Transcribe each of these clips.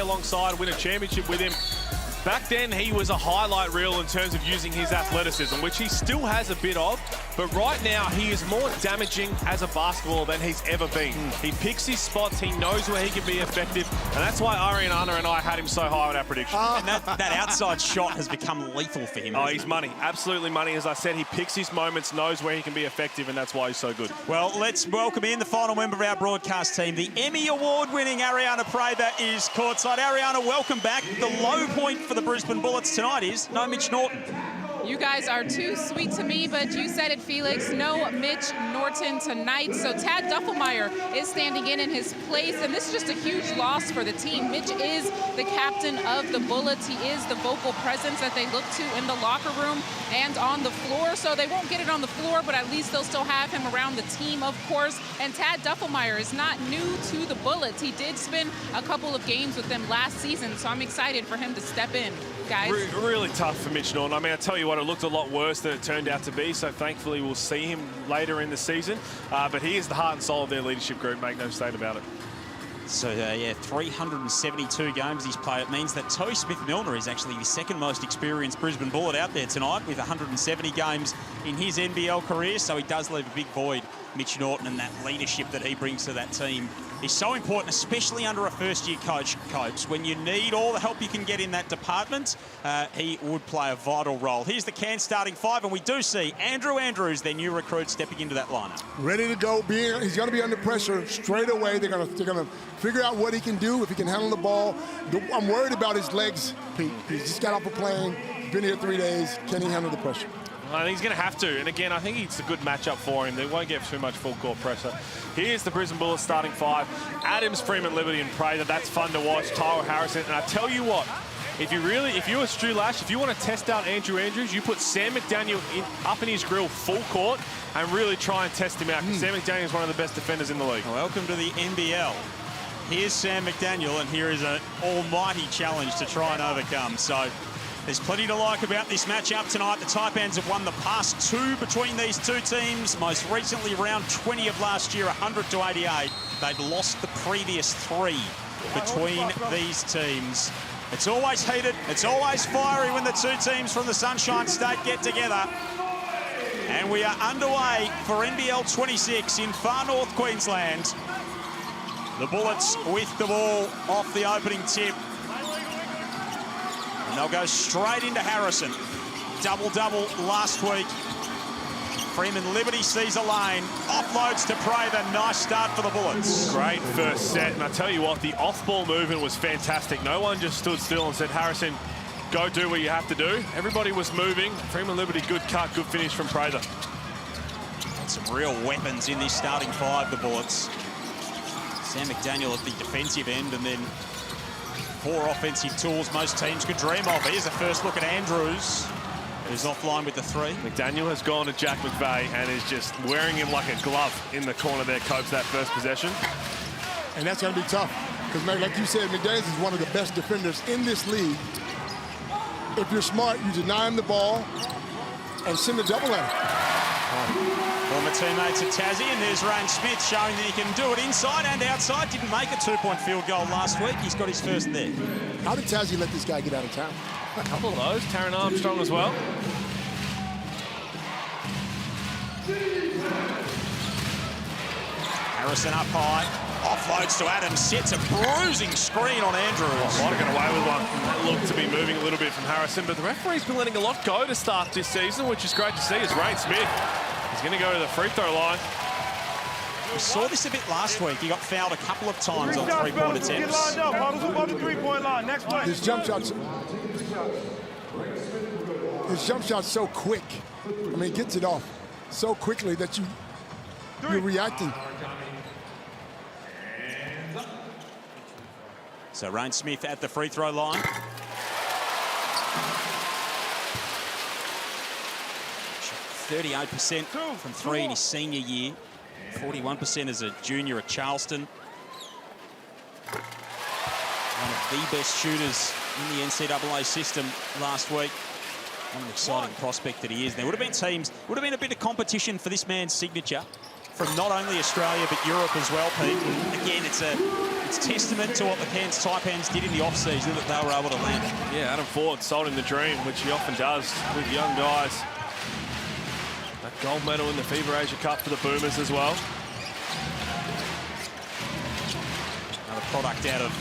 alongside, win a championship with him. Back then, he was a highlight reel in terms of using his athleticism, which he still has a bit of. But right now, he is more damaging as a basketballer than he's ever been. He picks his spots. He knows where he can be effective. And that's why Ariana and I had him so high on our prediction. And that outside shot has become lethal for him. Oh, he's money. Absolutely money. As I said, he picks his moments, knows where he can be effective, and that's why he's so good. Well, let's welcome in the final member of our broadcast team. The Emmy Award-winning Ariana Prather is courtside. Ariana, welcome back. The low point for the Brisbane Bullets tonight is no Mitch Norton. You guys are too sweet to me, but you said it, Felix. No Mitch Norton tonight. So Tad Duffelmeyer is standing in his place, and this is just a huge loss for the team. Mitch is the captain of the Bullets. He is the vocal presence that they look to in the locker room and on the floor. So they won't get it on the floor, but at least they'll still have him around the team, of course. And Tad Duffelmeyer is not new to the Bullets. He did spend a couple of games with them last season, so I'm excited for him to step in, guys. Really tough for Mitch Norton. I mean, I tell you what, it looked a lot worse than it turned out to be, so thankfully we'll see him later in the season. But he is the heart and soul of their leadership group, make no mistake about it. So, yeah, 372 games he's played. It means that Toe Smith-Milner is actually the second most experienced Brisbane Bullet out there tonight with 170 games in his NBL career, so he does leave a big void. Mitch Norton and that leadership that he brings to that team is so important, especially under a first-year coach. When you need all the help you can get in that department, he would play a vital role. Here's the Cairns starting five, and we do see Andrew Andrews, their new recruit, stepping into that lineup. Ready to go. He's going to be under pressure straight away. They're going to figure out what he can do, if he can handle the ball. I'm worried about his legs, Pete. He's just got off a plane. Been here 3 days. Can he handle the pressure? I think he's going to have to. And again, I think it's a good matchup for him. They won't get too much full court pressure. Here's the Brisbane Bullets starting five. Adams, Freeman, Liberty, and Prather. That's fun to watch. Tyrell Harrison. And I tell you what, if you're a Stu Lash, if you want to test out Andrew Andrews, you put Sam McDaniel up in his grill full court and really try and test him out. Because Sam McDaniel is one of the best defenders in the league. Welcome to the NBL. Here's Sam McDaniel, and here is an almighty challenge to try and overcome. So there's plenty to like about this matchup tonight. The Taipans have won the past two between these two teams. Most recently, round 20 of last year, 100-88. They'd lost the previous three between these teams. It's always heated. It's always fiery when the two teams from the Sunshine State get together. And we are underway for NBL26 in far north Queensland. The Bullets with the ball off the opening tip. And they'll go straight into Harrison. Double-double last week. Freeman Liberty sees a lane. Offloads to Prather. Nice start for the Bullets. Great first set. And I tell you what, the off-ball movement was fantastic. No one just stood still and said, Harrison, go do what you have to do. Everybody was moving. Freeman Liberty, good cut, good finish from Prather. And some real weapons in this starting five, the Bullets. Sam McDaniel at the defensive end, and then four offensive tools most teams could dream of. Here's a first look at Andrews, who's offline with the three. McDaniel has gone to Jack McVeigh and is just wearing him like a glove in the corner there, Copes, that first possession. And that's going to be tough. Because, like you said, McDaniels is one of the best defenders in this league. If you're smart, you deny him the ball and send a double at him. Former teammates of Tassie, and there's Ryan Smith showing that he can do it inside and outside. Didn't make a two-point field goal last week. He's got his first there. How did Tassie let this guy get out of town? A couple of those. Taron Armstrong as well. Harrison up high. Offloads to Adams. Sets a bruising screen on Andrews. Might have got away with one. That looked to be moving a little bit from Harrison, but the referee's been letting a lot go to start this season, which is great to see. As Ryan Smith is going to go to the free throw line. We saw this a bit last week. He got fouled a couple of times on three-point attempts. On the three-point line. Next play. His jump shot's so quick. I mean, he gets it off so quickly that you're reacting. So Ryan Smith at the free throw line. 38% from three in his senior year. 41% as a junior at Charleston. One of the best shooters in the NCAA system last week. What an exciting prospect that he is. There would have been teams, would have been a bit of competition for this man's signature from not only Australia but Europe as well, Pete. And again, it's it's testament to what the Cairns Taipans did in the off-season that they were able to land. Yeah, Adam Ford sold him the dream, which he often does with young guys. That gold medal in the FIBA Asia Cup for the Boomers as well. Another product out of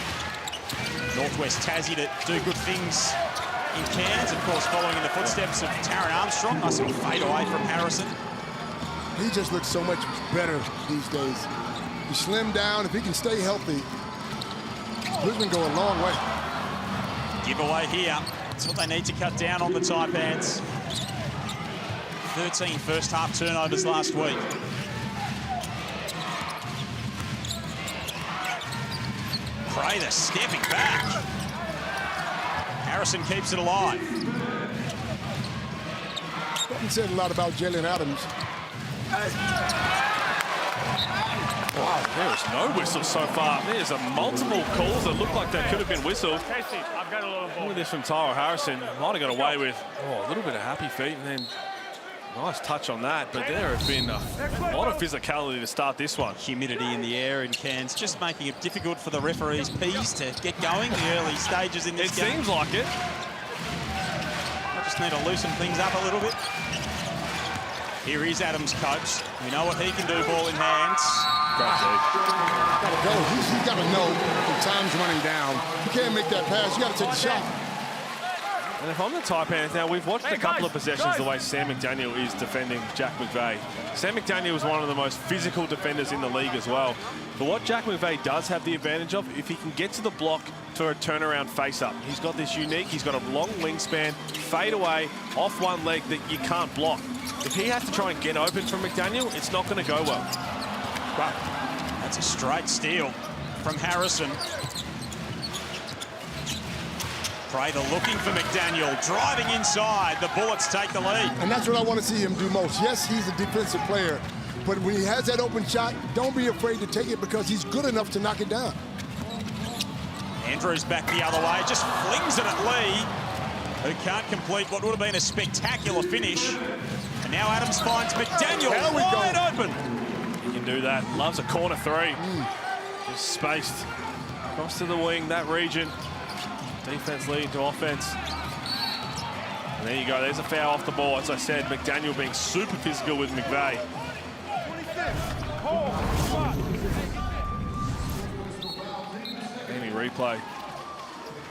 Northwest Tassie to do good things in Cairns, of course, following in the footsteps of Tyrell Harrison. Nice little fade away from Harrison. He just looks so much better these days. He slimmed down. If he can stay healthy, Brisbane go a long way. Giveaway here. That's what they need to cut down on the Taipans. 13 first half turnovers last week. Prather stepping back. Harrison keeps it alive. Haven't said a lot about Jalen Adams. Wow, there's no whistle so far. There's a multiple calls that look like they could have been whistled. Casey, I've got a little ball. Look at this from Tyrell Harrison. Might have got away with a little bit of happy feet and then nice touch on that. But there have been a lot of physicality to start this one. Humidity in the air in Cairns, just making it difficult for the referees' P's to get going in the early stages in this game. It seems like it. I just need to loosen things up a little bit. Here is Adams' coach. We know what he can do, ball in hands. Gotta go. He's got to know the time's running down. You can't make that pass. You got to take the shot. And if I'm the Taipans now, we've watched a couple of possessions the way Sam McDaniel is defending Jack McVeigh. Sam McDaniel is one of the most physical defenders in the league as well. But what Jack McVeigh does have the advantage of, if he can get to the block for a turnaround face-up, he's got this unique, he's got a long wingspan, fade away, off one leg that you can't block. If he has to try and get open from McDaniel, it's not going to go well. Wow, that's a straight steal from Harrison. Prather looking for McDaniel, driving inside. The Bullets take the lead. And that's what I want to see him do most. Yes, he's a defensive player, but when he has that open shot, don't be afraid to take it because he's good enough to knock it down. Andrews back the other way, just flings it at Lee, who can't complete what would have been a spectacular finish. And now Adams finds McDaniel wide open. He can do that. Loves a corner three. Just spaced across to the wing, that region. Defense leading to offense. And there you go, there's a foul off the ball. As I said, McDaniel being super physical with McVeigh. Any replay.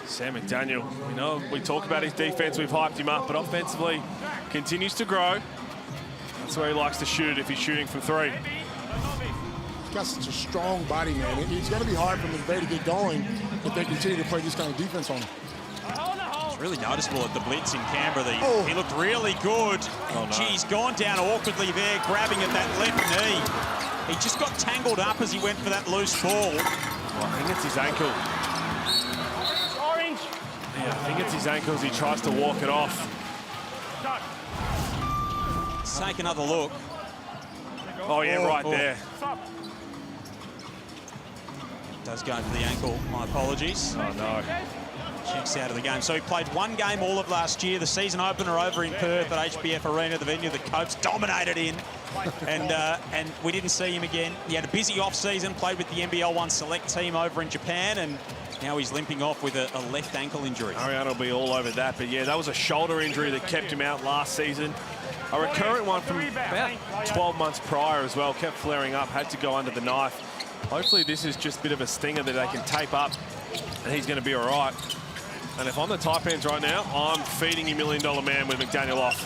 Sam McDaniel, we know we talk about his defense, we've hyped him up, but offensively continues to grow. That's where he likes to shoot if he's shooting from three. He's got such a strong body, man. It's going to be hard for McVeigh to get going if they continue to play this kind of defense on him. It's really noticeable at the blitz in Canberra. He looked really good. Oh, no. Gee, he's gone down awkwardly there, grabbing at that left knee. He just got tangled up as he went for that loose ball. Oh, I think it's his ankle. Orange. Yeah, I think it's his ankle as he tries to walk it off. Let's take another look. Oh, yeah, right there. Does go for the ankle. My apologies. Oh, no. Checks out of the game. So he played one game all of last year, the season opener over in Perth at HBF Arena, the venue that Copes dominated in. And we didn't see him again. He had a busy off-season, played with the NBL1 select team over in Japan, and now he's limping off with a left ankle injury. Ariana will be all over that, but yeah, that was a shoulder injury that kept him out last season. A recurrent one from about 12 months prior as well, kept flaring up, had to go under the knife. Hopefully this is just a bit of a stinger that they can tape up and he's going to be all right. And if I'm the Taipans right now, I'm feeding you $1 Million Man with McDaniel off.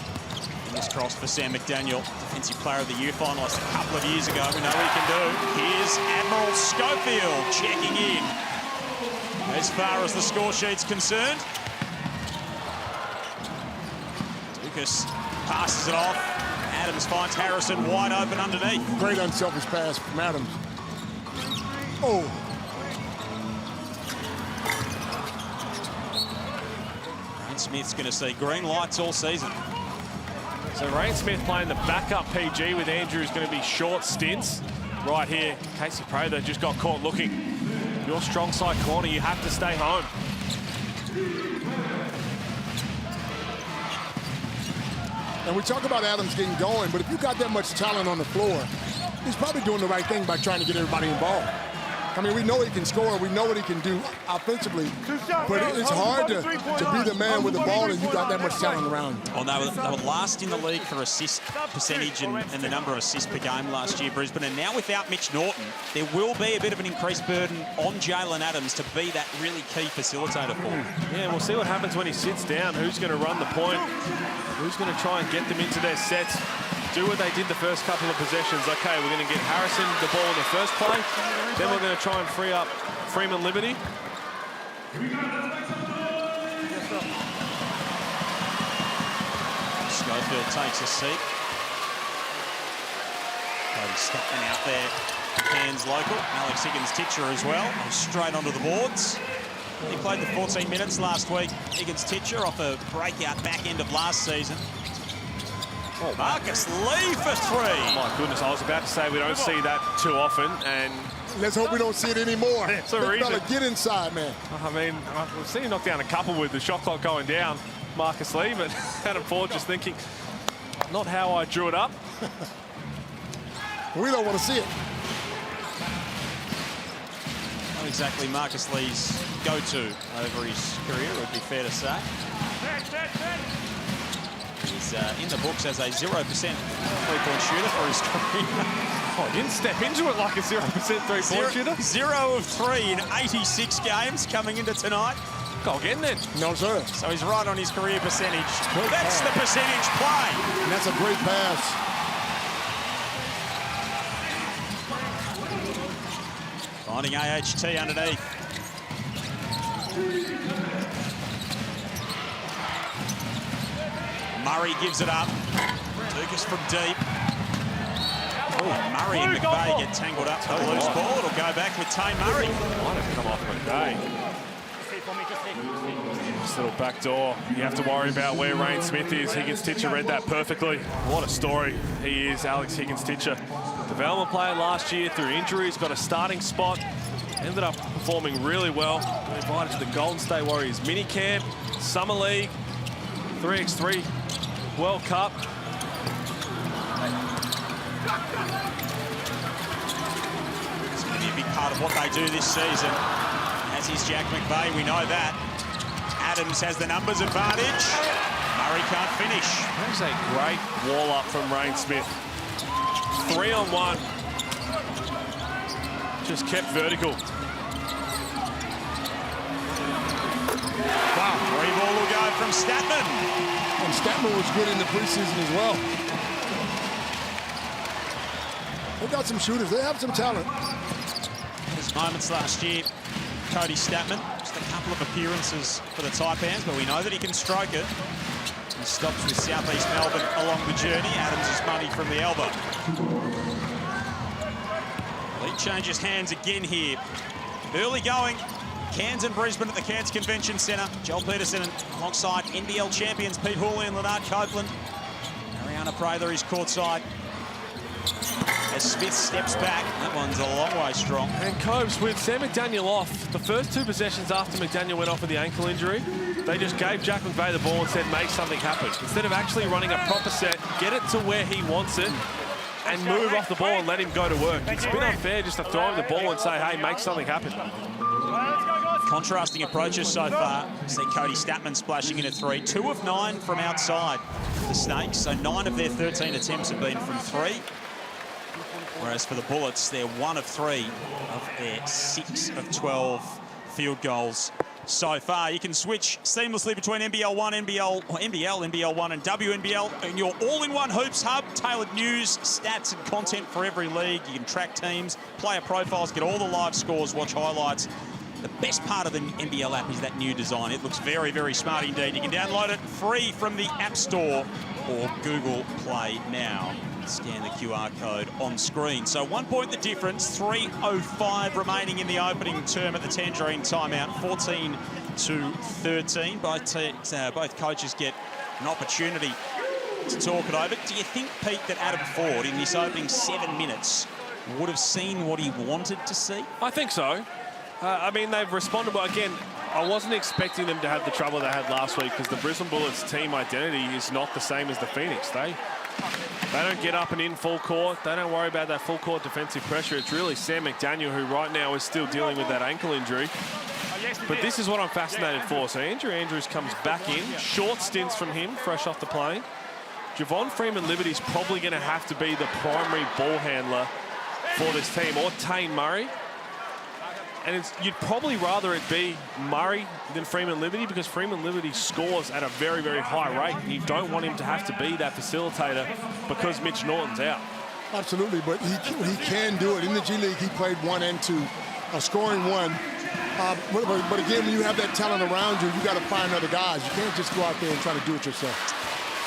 Fingers crossed for Sam McDaniel, Defensive Player of the Year finalist a couple of years ago. We know what he can do. Here's Admiral Schofield checking in. As far as the score sheet's concerned, Lucas passes it off. Adams finds Harrison wide open underneath. Great unselfish pass from Adams. Oh. Ryan Smith's going to see green lights all season. So Ryan Smith playing the backup PG with Andrews going to be short stints. Right here, Casey Prather just got caught looking. Your strong side corner, you have to stay home. And we talk about Adams getting going, but if you got that much talent on the floor, he's probably doing the right thing by trying to get everybody involved. I mean, we know he can score. We know what he can do offensively. But it's hard to be the man with the ball and you got that much talent around you. Well, they were last in the league for assist percentage and the number of assists per game last year, Brisbane. And now without Mitch Norton, there will be a bit of an increased burden on Jalen Adams to be that really key facilitator for him. Yeah, we'll see what happens when he sits down. Who's going to run the point? Who's going to try and get them into their sets? Do what they did the first couple of possessions. Okay, we're going to get Harrison the ball in the first play. Then we're going to try and free up Freeman Liberty. Schofield takes a seat. Cody Statman out there. Cairns local. Alex Higgins-Titcher as well. Straight onto the boards. He played the 14 minutes last week. Higgins-Titcher off a breakout back end of last season. Oh, Marcus Lee for three. Oh my goodness, I was about to say we don't see that too often, and let's hope we don't see it anymore. It's a reason. Gotta get inside, man. I mean, we've seen him knock down a couple with the shot clock going down, Marcus Lee, but Adam Ford just thinking, not how I drew it up. We don't want to see it. Not exactly Marcus Lee's go-to over his career, it would be fair to say. He's in the books as a 0% three-point shooter for his career. Oh, he didn't step into it like a 0% three-point shooter. 0 of 3 in 86 games coming into tonight. Go again then. No, sir. So he's right on his career percentage. That's the percentage play. And that's a great pass. Finding AHT underneath. Murray gives it up. Lucas from deep. Oh, Murray and McVeigh get tangled up. A loose ball. It'll go back with Tay Murray. Might have come off McVeigh. This little back door. You have to worry about where Rain Smith is. Higgins-Titcher read that perfectly. What a story he is, Alex Higgins-Titcher. Development player last year through injuries, got a starting spot. Ended up performing really well. Got invited to the Golden State Warriors mini camp, Summer League, 3x3 World Cup. It's going to be a big part of what they do this season. As is Jack McVeigh, we know that. Adams has the numbers advantage. Murray can't finish. That's a great wall up from Rain Smith. 3-on-1. Just kept vertical. Wow, three ball will go from Statman. And Statman was good in the preseason as well. They've got some shooters. They have some talent. His moments last year, Cody Statman. Just a couple of appearances for the Taipans, but we know that he can stroke it. He stops with South East Melbourne along the journey. Adams is money from the elbow. Lead changes hands again here. Early going. Cairns and Brisbane at the Cairns Convention Centre. Joel Peterson alongside NBL champions Pete Hooley and Leonard Copeland. Ariana Prather is courtside. As Smith steps back, that one's a long way strong. And Cobes, with Sam McDaniel off, the first two possessions after McDaniel went off with the ankle injury, they just gave Jack McVeigh the ball and said, make something happen. Instead of actually running a proper set, get it to where he wants it, and move off the ball and let him go to work. It's a bit unfair just to throw him the ball and say, hey, make something happen. Contrasting approaches so far. See Cody Statman splashing in a three. 2 of 9 from outside the Snakes. So 9 of their 13 attempts have been from 3. Whereas for the Bullets, they're 1 of 3 of their 6 of 12 field goals so far. You can switch seamlessly between NBL1, NBL1 and WNBL and your all-in-one Hoops Hub. Tailored news, stats and content for every league. You can track teams, player profiles, get all the live scores, watch highlights. The best part of the NBL app is that new design. It looks very, very smart indeed. You can download it free from the App Store or Google Play now. Scan the QR code on screen. So 1 point the difference, 3:05 remaining in the opening term at the Tangerine timeout, 14-13. Both coaches get an opportunity to talk it over. Do you think, Pete, that Adam Ford in this opening 7 minutes would have seen what he wanted to see? I think so. I mean, they've responded well. Again, I wasn't expecting them to have the trouble they had last week because the Brisbane Bullets team identity is not the same as the Phoenix. They They don't get up and in full court. They don't worry about that full court defensive pressure. It's really Sam McDaniel who right now is still dealing with that ankle injury. But this is what I'm fascinated for. So Andrew Andrews comes back in. Short stints from him, fresh off the plane. Javon Freeman-Liberty's probably going to have to be the primary ball handler for this team, or Tane Murray. And you'd probably rather it be Murray than Freeman-Liberty, because Freeman-Liberty scores at a very, very high rate. And you don't want him to have to be that facilitator because Mitch Norton's out. Absolutely, but he can do it. In the G League, he played 1 and 2, scoring 1. But again, when you have that talent around you, you got to find other guys. You can't just go out there and try to do it yourself.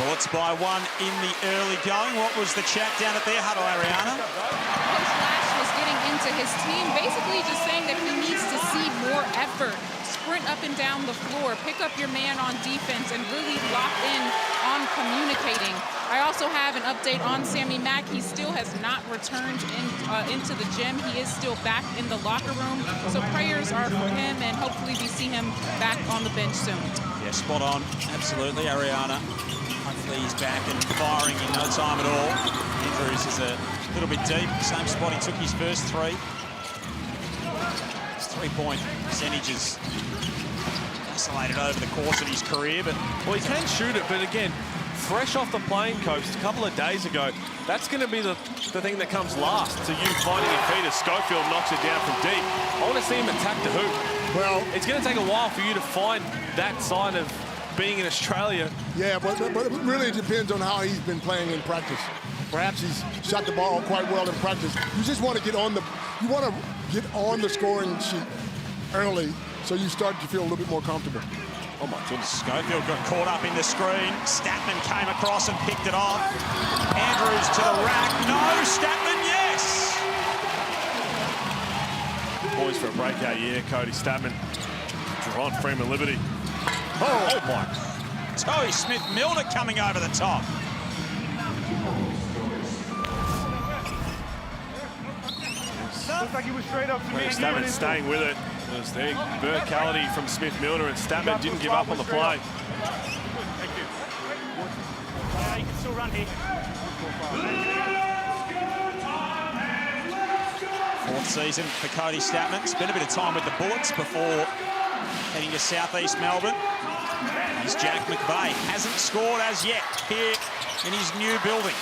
Bullets by 1 in the early going. What was the chat down at there? Huddle, Ariana? Coach Lash was getting into his team, basically just saying that he needs to see more effort, sprint up and down the floor, pick up your man on defense, and really lock in on communicating. I also have an update on Sammy Mack. He still has not returned into the gym. He is still back in the locker room. So prayers are for him, and hopefully we see him back on the bench soon. Yeah, spot on. Absolutely, Ariana. Hopefully he's back and firing in no time at all. Andrews is a little bit deep. Same spot he took his first 3. His 3-point percentages isolated over the course of his career, but well, he can shoot it, but again, fresh off the plane, Coach, a couple of days ago, that's going to be the thing that comes last to you finding your feet as Schofield knocks it down from deep. I want to see him attack the hoop. Well, it's going to take a while for you to find that sign of being in Australia. Yeah, but it really depends on how he's been playing in practice. Perhaps he's shot the ball quite well in practice. You just want to get on the scoring sheet early, so you start to feel a little bit more comfortable. Oh my goodness, Schofield got caught up in the screen. Statman came across and picked it off. Andrews to the rack. No, Statman, yes! Boys for a breakout year, Cody Statman. Javon Freeman-Liberty. Oh my. Toby Smith-Milner coming over the top. Looks like he was straight up to me. Statman staying with it. It was the verticality from Smith-Milner, and Statman didn't give up on the play. Thank you. Yeah, you can still run here. 4th season for Cody Statman. Spent a bit of time with the Bullets before heading to southeast Melbourne. He's Jack McVeigh. Hasn't scored as yet here in his new building.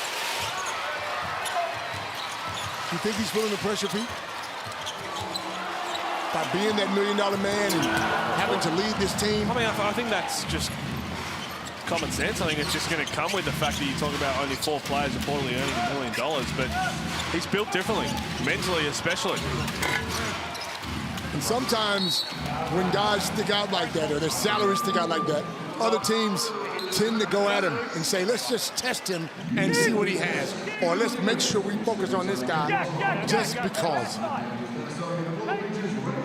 Do you think he's feeling the pressure, Pete? By being that $1 million man and having to lead this team? I mean, I think that's just common sense. I think it's just going to come with the fact that you talk about only 4 players reportedly earning $1 million, but he's built differently, mentally especially. And sometimes when guys stick out like that, or their salaries stick out like that, other teams tend to go at him and say, let's just test him and see what he has. Or let's make sure we focus on this guy just because.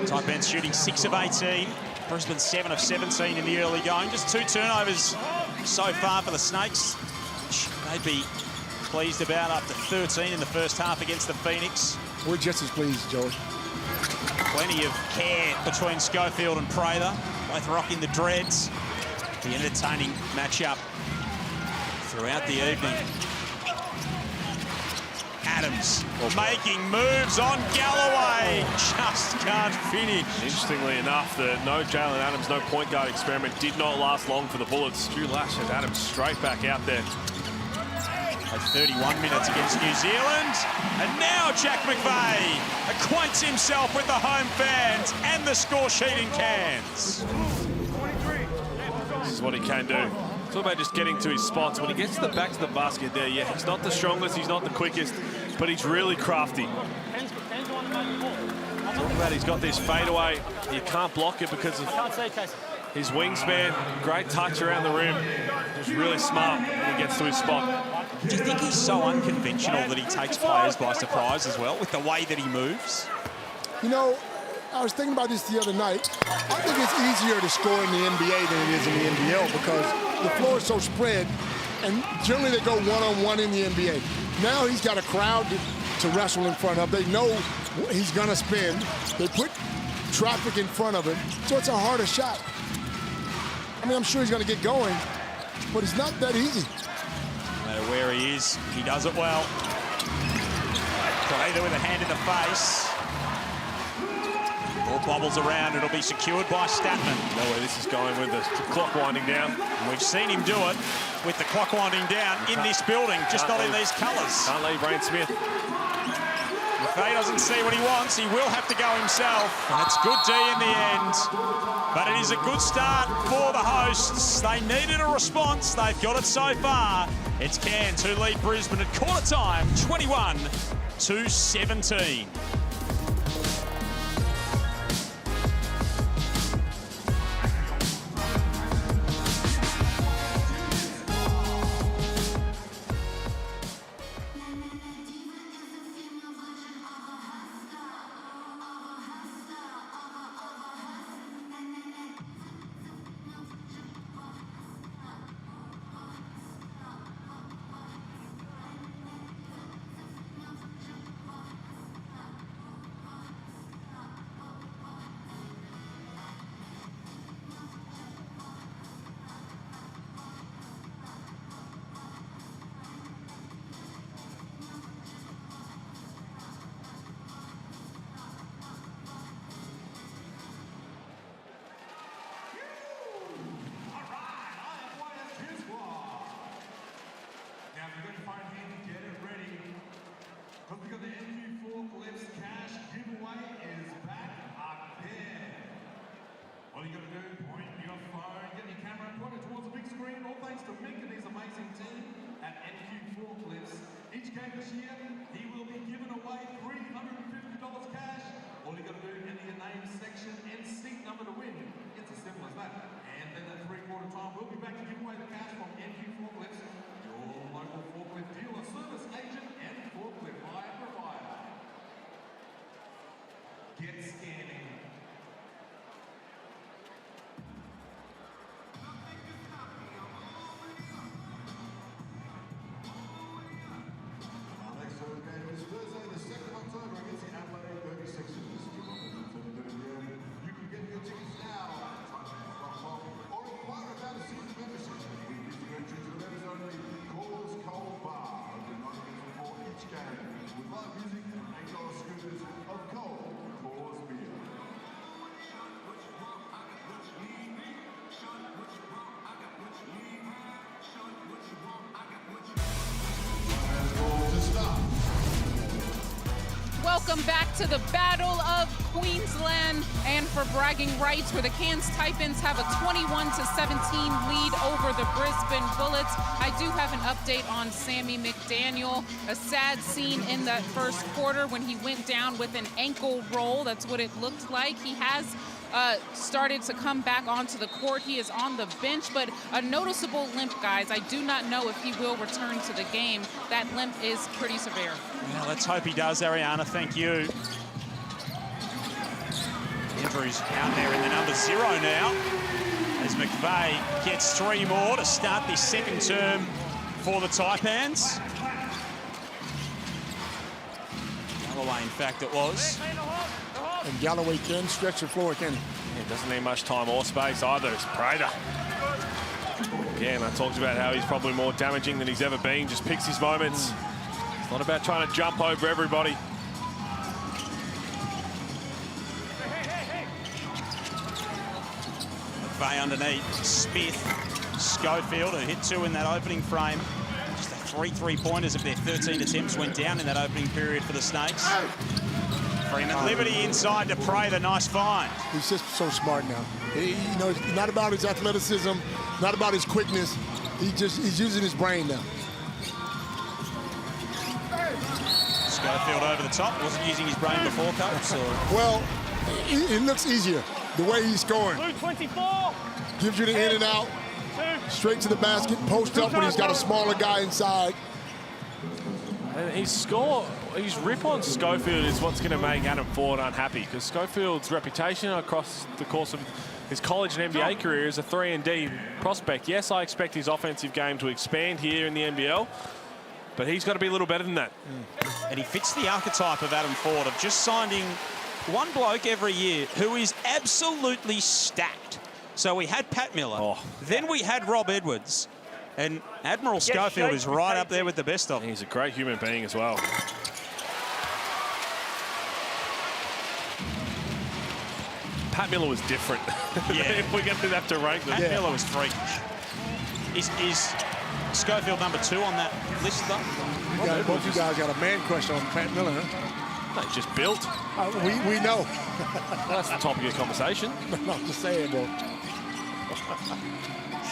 Taipans shooting 6 of 18. Brisbane 7 of 17 in the early going. Just 2 turnovers so far for the Snakes. They'd be pleased about, up to 13 in the first half against the Phoenix. We're just as pleased, Joey. Plenty of care between Schofield and Prather, both rocking the dreads. The entertaining matchup throughout the evening. Adams making moves on Galloway. Just can't finish. Interestingly enough, the no Jalen Adams, no point guard experiment did not last long for the Bullets. Stu Lash has Adams straight back out there. At 31 minutes against New Zealand. And now Jack McVeigh acquaints himself with the home fans and the score sheet in Cairns. This is what he can do. It's all about just getting to his spots. When he gets to the back of the basket there, yeah, he's not the strongest, he's not the quickest, but he's really crafty. Talk about he's got this fadeaway. You can't block it because of his wingspan. Great touch around the rim. Just really smart when he gets to his spot. Do you think he's so unconventional that he takes players by surprise as well with the way that he moves? You know, I was thinking about this the other night. I think it's easier to score in the NBA than it is in the NBL because the floor is so spread, and generally they go one-on-one in the NBA. Now he's got a crowd to wrestle in front of. They know he's going to spin. They put traffic in front of him, so it's a harder shot. I mean, I'm sure he's going to get going, but it's not that easy. No matter where he is, he does it well. Prather with a hand in the face. Ball bobbles around. It'll be secured by Statman. Know where this is going with the clock winding down. And we've seen him do it with the clock winding down in this building, just not in these colours. Can't leave Brain Smith. If he doesn't see what he wants, he will have to go himself. And it's good D in the end. But it is a good start for the hosts. They needed a response. They've got it so far. It's Cairns who lead Brisbane at quarter time, 21-17. Because the NBL26 cash giveaway is back again. All you got to do, point your phone, get your camera and point it towards the big screen. All thanks to Mick and his amazing team at NBL26. Each game this year, he will be giving away $350 cash. All you got to do, enter your name, section, and seat number to win. It's as simple as that. And then at 3/4 time, we'll be back to give away the cash from NBL26, your local forklift dealer, service agent, and forklift hire provider. Get scanning. Our next home game is Thursday, the 2nd of October against the NBL26ers. You can get your tickets now at Taipans.com or inquire about a season membership. We give you entry to the members only Coors Cold Bar. Open 9 minutes before each game with live music and $8 scooters of cold Coors beer. Welcome back to the Battle of Queensland, and for bragging rights, where the Cairns Taipans have a 21-17 lead over the Brisbane Bullets. I do have an update on Sammy McDaniel. A sad scene in that first quarter when he went down with an ankle roll. That's what it looked like. He has started to come back onto the court. He is on the bench, but a noticeable limp, guys. I do not know if he will return to the game. That limp is pretty severe. Well, let's hope he does, Ariana. Thank you. Injuries out there in the number 0 now, as McVeigh gets 3 more to start this second term for the Taipans. Galloway, in fact, it was. And Galloway can stretch the floor, can he? He doesn't need much time or space either. It's Prather. Again, I talked about how he's probably more damaging than he's ever been. Just picks his moments. It's not about trying to jump over everybody. McVeigh underneath. Smith, Schofield, who hit 2 in that opening frame. Just the 3 3-pointers of their 13 attempts went down in that opening period for the Snakes. Freeman Liberty inside to Prather. Nice find. He's just so smart now. You know, it's not about his athleticism, not about his quickness. He's using his brain now. Schofield over the top. Wasn't using his brain before, Coach? Well, it looks easier the way he's scoring. Blue 24. Gives you the in and out, straight to the basket, post up when he's got a smaller guy inside. And his rip on Schofield is what's going to make Adam Ford unhappy, because Schofield's reputation across the course of his college and NBA career is a 3-and-D prospect. Yes, I expect his offensive game to expand here in the NBL, but he's got to be a little better than that. And he fits the archetype of Adam Ford, of just signing one bloke every year who is absolutely stacked. So we had Pat Miller, then we had Rob Edwards, And Admiral Schofield is right up there with the best of them. He's a great human being as well. Pat Miller was different. Yeah. If we're going to have to rank them. Pat Miller was freakish. Is Schofield number 2 on that list, though? Both you guys got a man crush on Pat Miller, huh? No, he's just built. We know. Well, that's the topic of conversation. I'm just saying, though.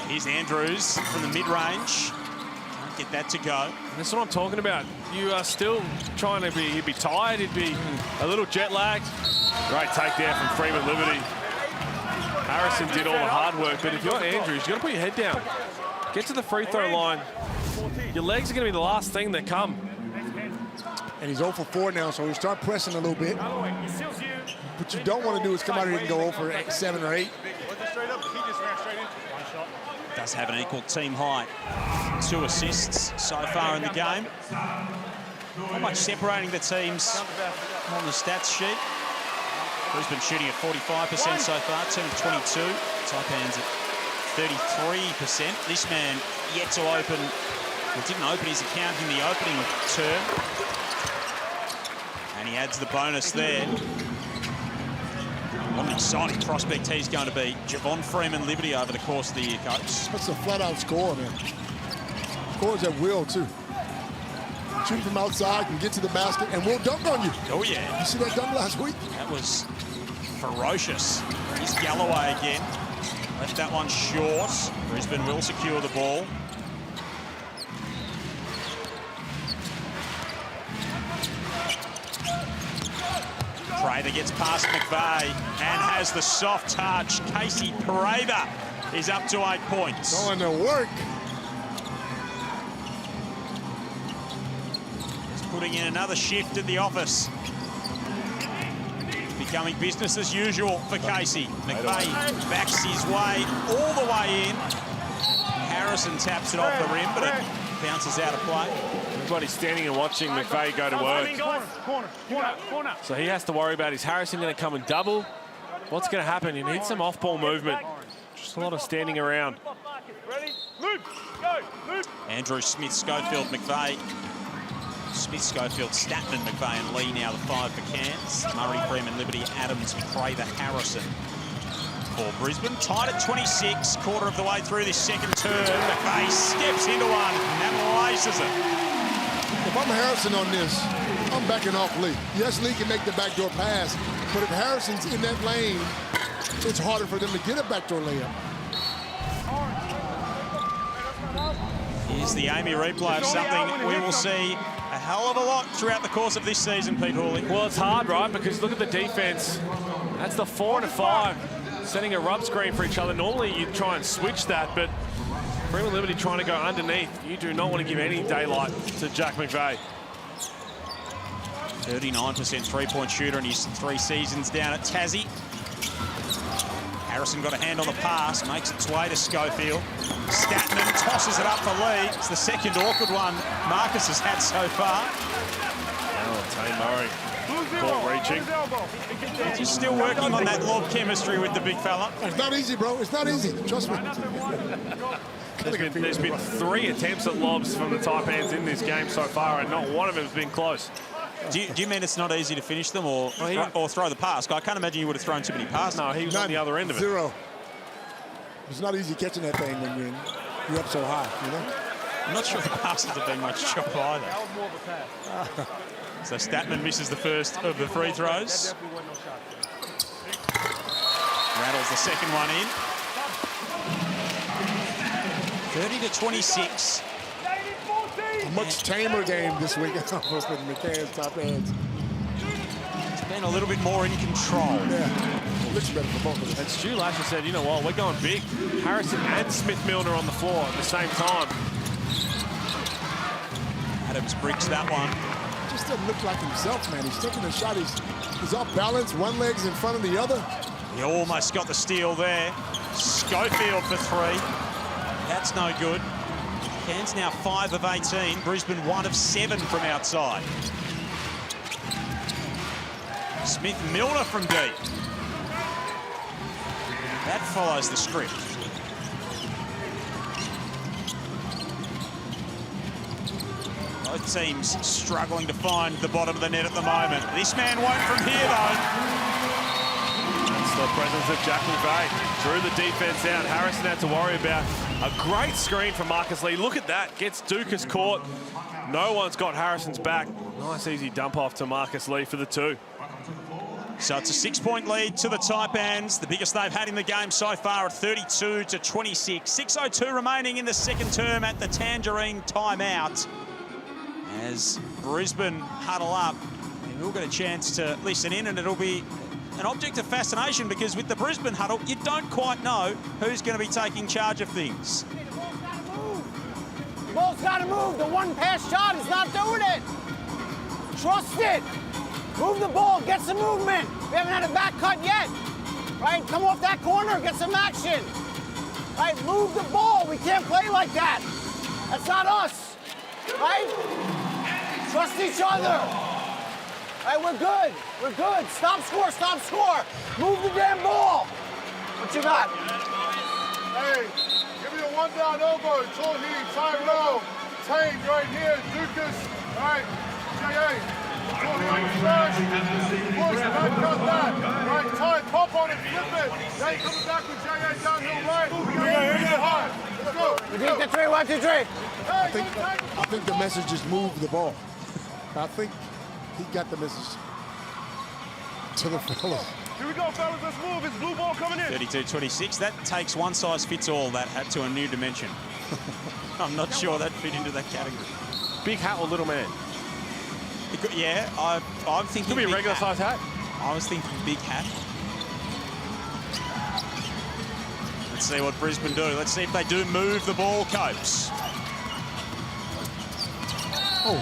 Here's Andrews from the mid-range. Can't get that to go. That's what I'm talking about. You are still trying to be, he'd be tired, he'd be a little jet lagged. Great takedown from Freeman Liberty. Harrison did all the hard work, but if you're Andrews, you've got to put your head down. Get to the free throw line. Your legs are going to be the last thing that come. And he's 0 for 4 now, so he'll start pressing a little bit. What you don't want to do is come out here and go 0 for 7 or 8. Does have an equal team high. 2 assists so far in the game. Not much separating the teams on the stats sheet. Brisbane shooting at 45% so far, 10 of 22. Taipans at 33%. This man yet to open, well, didn't open his account in the opening term. And he adds the bonus there. What an exciting prospect he's going to be. Javon Freeman Liberty over the course of the year, coach. That's a flat-out score, man. Scores at will, too. Shooting from outside, can get to the basket, and will dunk on you. Oh, yeah. You see that dunk last week? That was ferocious. Here's Galloway again. Left that one short. Brisbane will secure the ball. Prather gets past McVeigh and has the soft touch. Casey Prather is up to 8 points. Going to work. Just putting in another shift at the office. Becoming business as usual for Casey. McVeigh backs his way all the way in. Harrison taps it off the rim, but it bounces out of play. Everybody's standing and watching McVeigh go to work. Corner. So he has to worry about, is Harrison going to come and double? What's going to happen? He needs some off-ball movement. Just a lot of standing around. Ready? Loop. Go. Loop. Andrew Smith, Schofield, McVeigh. Smith, Schofield, Statman, McVeigh and Lee now the 5 for Cairns. Murray, Freeman, Liberty, Adams, Prather, Harrison for Brisbane. Tied at 26, quarter of the way through this second term. McVeigh steps into one and laces it. If I'm Harrison on this, I'm backing off Lee. Yes, Lee can make the backdoor pass, but if Harrison's in that lane, it's harder for them to get a backdoor layup. Here's the Amy replay of something we will see a hell of a lot throughout the course of this season, Pete Hawley. Well, it's hard, right? Because look at the defense. That's the 4 and a 5, setting a rub screen for each other. Normally, you try and switch that, but Freeman Liberty trying to go underneath. You do not want to give any daylight to Jack McVeigh. 39% three-point shooter in his 3 seasons down at Tassie. Harrison got a hand on the pass, makes its way to Schofield. Statman tosses it up for Lee. It's the second awkward one Marcus has had so far. Oh, Tay Murray, court reaching. He's still working on that lob chemistry with the big fella. It's not easy, bro. It's not easy. Trust me. There's been 3 attempts at lobs from the Taipans in this game so far, and not one of them has been close. Do you mean it's not easy to finish them or throw the pass? I can't imagine you would have thrown too many passes. No, he was on the other end of it. 0. It's not easy catching that thing when you're up so high, you know? I'm not sure the passes have been much chop either. So Statman misses the first of the free throws. Rattles the second one in. 30-26. A much tamer game this week with McCann's top ends. It's been a little bit more in control. Yeah, looks better for both of them. And Stu Lasher said, you know what, we're going big. Harrison and Smith-Milner on the floor at the same time. Adams bricks that one. Just doesn't look like himself, man. He's taking a shot. He's off balance. One leg's in front of the other. He almost got the steal there. Schofield for 3. That's no good. Cairns now 5 of 18. Brisbane 1 of 7 from outside. Smith-Milner from deep. That follows the script. Both teams struggling to find the bottom of the net at the moment. This man won't from here, though. That's the presence of Jack McVeigh. Drew the defense out. Harrison had to worry about a great screen from Marcus Lee. Look at that. Gets Dukas caught. No one's got Harrison's back. Nice, easy dump off to Marcus Lee for the 2. So it's a 6-point lead to the Taipans, the biggest they've had in the game so far at 32-26. 6:02 remaining in the second term at the Tangerine timeout. As Brisbane huddle up, and we'll get a chance to listen in, and it'll be an object of fascination because with the Brisbane huddle, you don't quite know who's going to be taking charge of things. The ball's got to move. The one-pass shot is not doing it. Trust it. Move the ball, get some movement. We haven't had a back cut yet. Right, come off that corner, get some action. Right, move the ball. We can't play like that. That's not us. Right? Trust each other. Right, we're good. We're good. Stop score, stop score. Move the damn ball. What you got? Hey, give me a one-down elbow. Tony, Tyrell, Tane right here, Dukas. All right, J.A. Tony on the flash. Push, back cut that. Right, Ty, pop on it, flip it. Jay coming back with J.A. downhill right. Get high. Let's go. We beat the 3, 1, 2, 3. I think the message is move the ball. I think he got the message to the fellas. Here we go, fellas. Let's move. It's blue ball coming in. 32-26. That takes one size fits all. That had to a new dimension. I'm not sure that fit into that category. Big hat or little man? Yeah, I'm thinking. Could be a regular size hat. I was thinking big hat. Let's see what Brisbane do. Let's see if they do move the ball, Copes. Oh.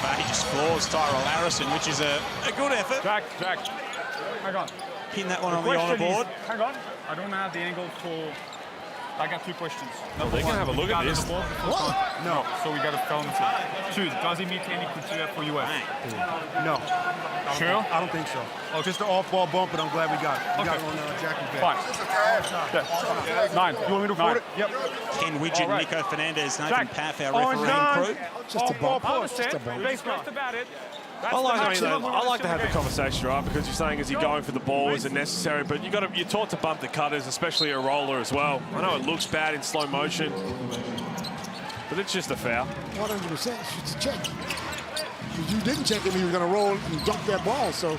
But he just floors Tyrell Harrison, which is a good effort. Jack, hang on. Pin that one on the honour board. Hang on. I don't have the angle for... I got 2 questions. They can have a look at this. No, so we got to film it. 2, does he meet any criteria for US? No. Sure? I don't think so. Oh, just an off-ball bump, but I'm glad we got it. We got it on Jack and Fine. Yeah. 9. You want me to record it? Yep. Ken Widgeon, Right. Nico Fernandez, Nathan Jack. Paff, our refereeing crew. Just a bump. Just about it. I like to have the conversation, right? Because you're saying, is he going for the ball? Is it necessary? But you're taught to bump the cutters, especially a roller as well. I know it looks bad in slow motion, but it's just a foul. 100%. It's a check. If you didn't check him, he was going to roll and dump that ball. So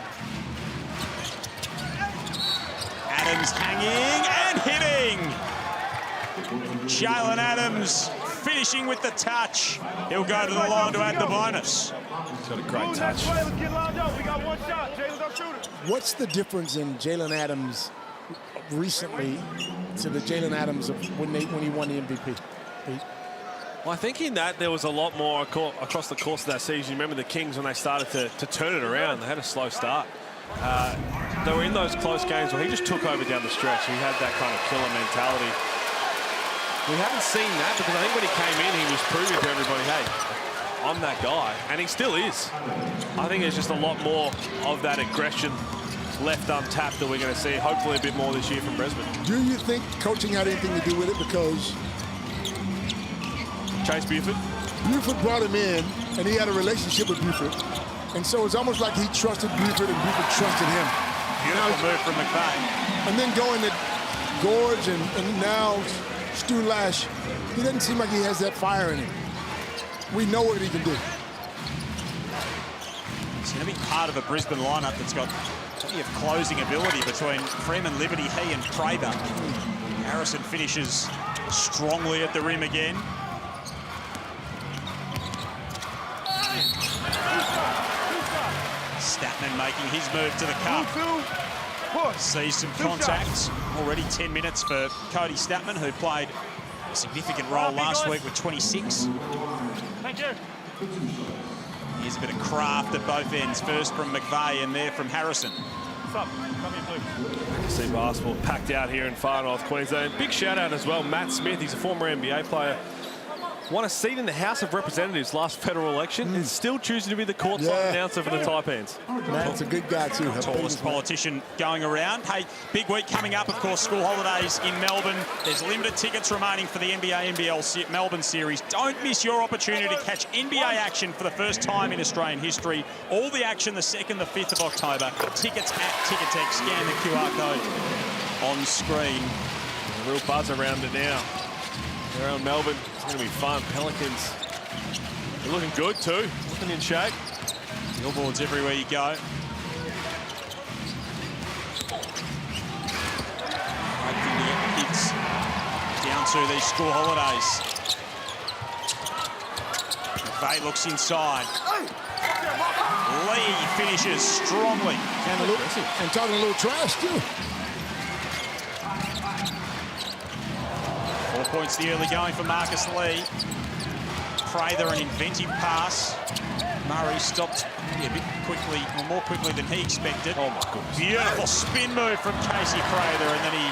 Adams hanging and hitting. Jalen Adams finishing with the touch. He'll go to the line to add the bonus. He's got a great touch. Let's get lined up. We got one shot. Jalen's our shooter. what's the difference in Jalen Adams recently to the Jalen Adams of when he won the MVP? Pete? Well, I think in that there was a lot more across the course of that season. You remember the Kings when they started to turn it around. They had a slow start. They were in those close games where he just took over down the stretch. He had that kind of killer mentality. We haven't seen that because I think when he came in, he was proving to everybody, hey, I'm that guy. And he still is. I think there's just a lot more of that aggression left untapped that we're going to see hopefully a bit more this year from Brisbane. Do you think coaching had anything to do with it? Because Chase Buford brought him in, and he had a relationship with Buford. And so it's almost like he trusted Buford and Buford trusted him. Beautiful move from McVeigh. And then going to Gorge and now Stu Lash, he doesn't seem like he has that fire in him. We know what he can do. It's going to be part of a Brisbane lineup that's got plenty of closing ability between Freeman, Liberty, He and Prater. Harrison finishes strongly at the rim again. Statman making his move to the cup. Sees some contact. Already 10 minutes for Cody Statman, who played a significant role last week with 26. Thank you. Here's a bit of craft at both ends. First from McVeigh and there from Harrison. What's up? Come in, please. See basketball packed out here in far north Queensland. Big shout out as well, Matt Smith. He's a former NBA player. won a seat in the House of Representatives last federal election and still choosing to be the courtside announcer for the Taipans. Matt's a good guy, too. Tallest politician going around. Hey, big week coming up, of course, school holidays in Melbourne. There's limited tickets remaining for the NBA NBL Melbourne series. Don't miss your opportunity to catch NBA action for the first time in Australian history. All the action the 2nd, the 5th of October. Tickets at Ticketek. Scan the QR code on screen. A real buzz around it now. Around Melbourne, it's going to be fun. Pelicans, they're looking good too, looking in shape. Billboards everywhere you go. Great thing to get the kids down to these school holidays. McVeigh looks inside. Lee finishes strongly. And talking a little trash too. 4 points the early going for Marcus Lee. Prather, an inventive pass. Murray stopped a bit quickly, or more quickly than he expected. Oh my goodness. Beautiful spin move from Casey Prather, and then he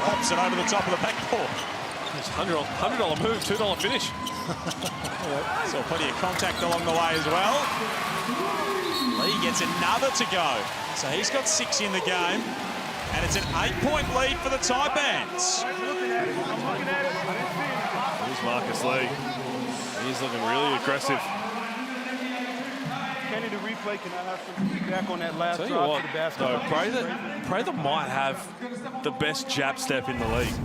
pops it over the top of the backboard. It's $100 move, $2 finish. So plenty of contact along the way as well. Lee gets another to go. So he's got 6 in the game. And it's an 8-point lead for the Taipans. Here's Marcus Lee. He's looking really aggressive. Kenny, the replay, can I have some feedback on that last Tell you drop what, to the basket? though, Prather might have the best jab step in the league.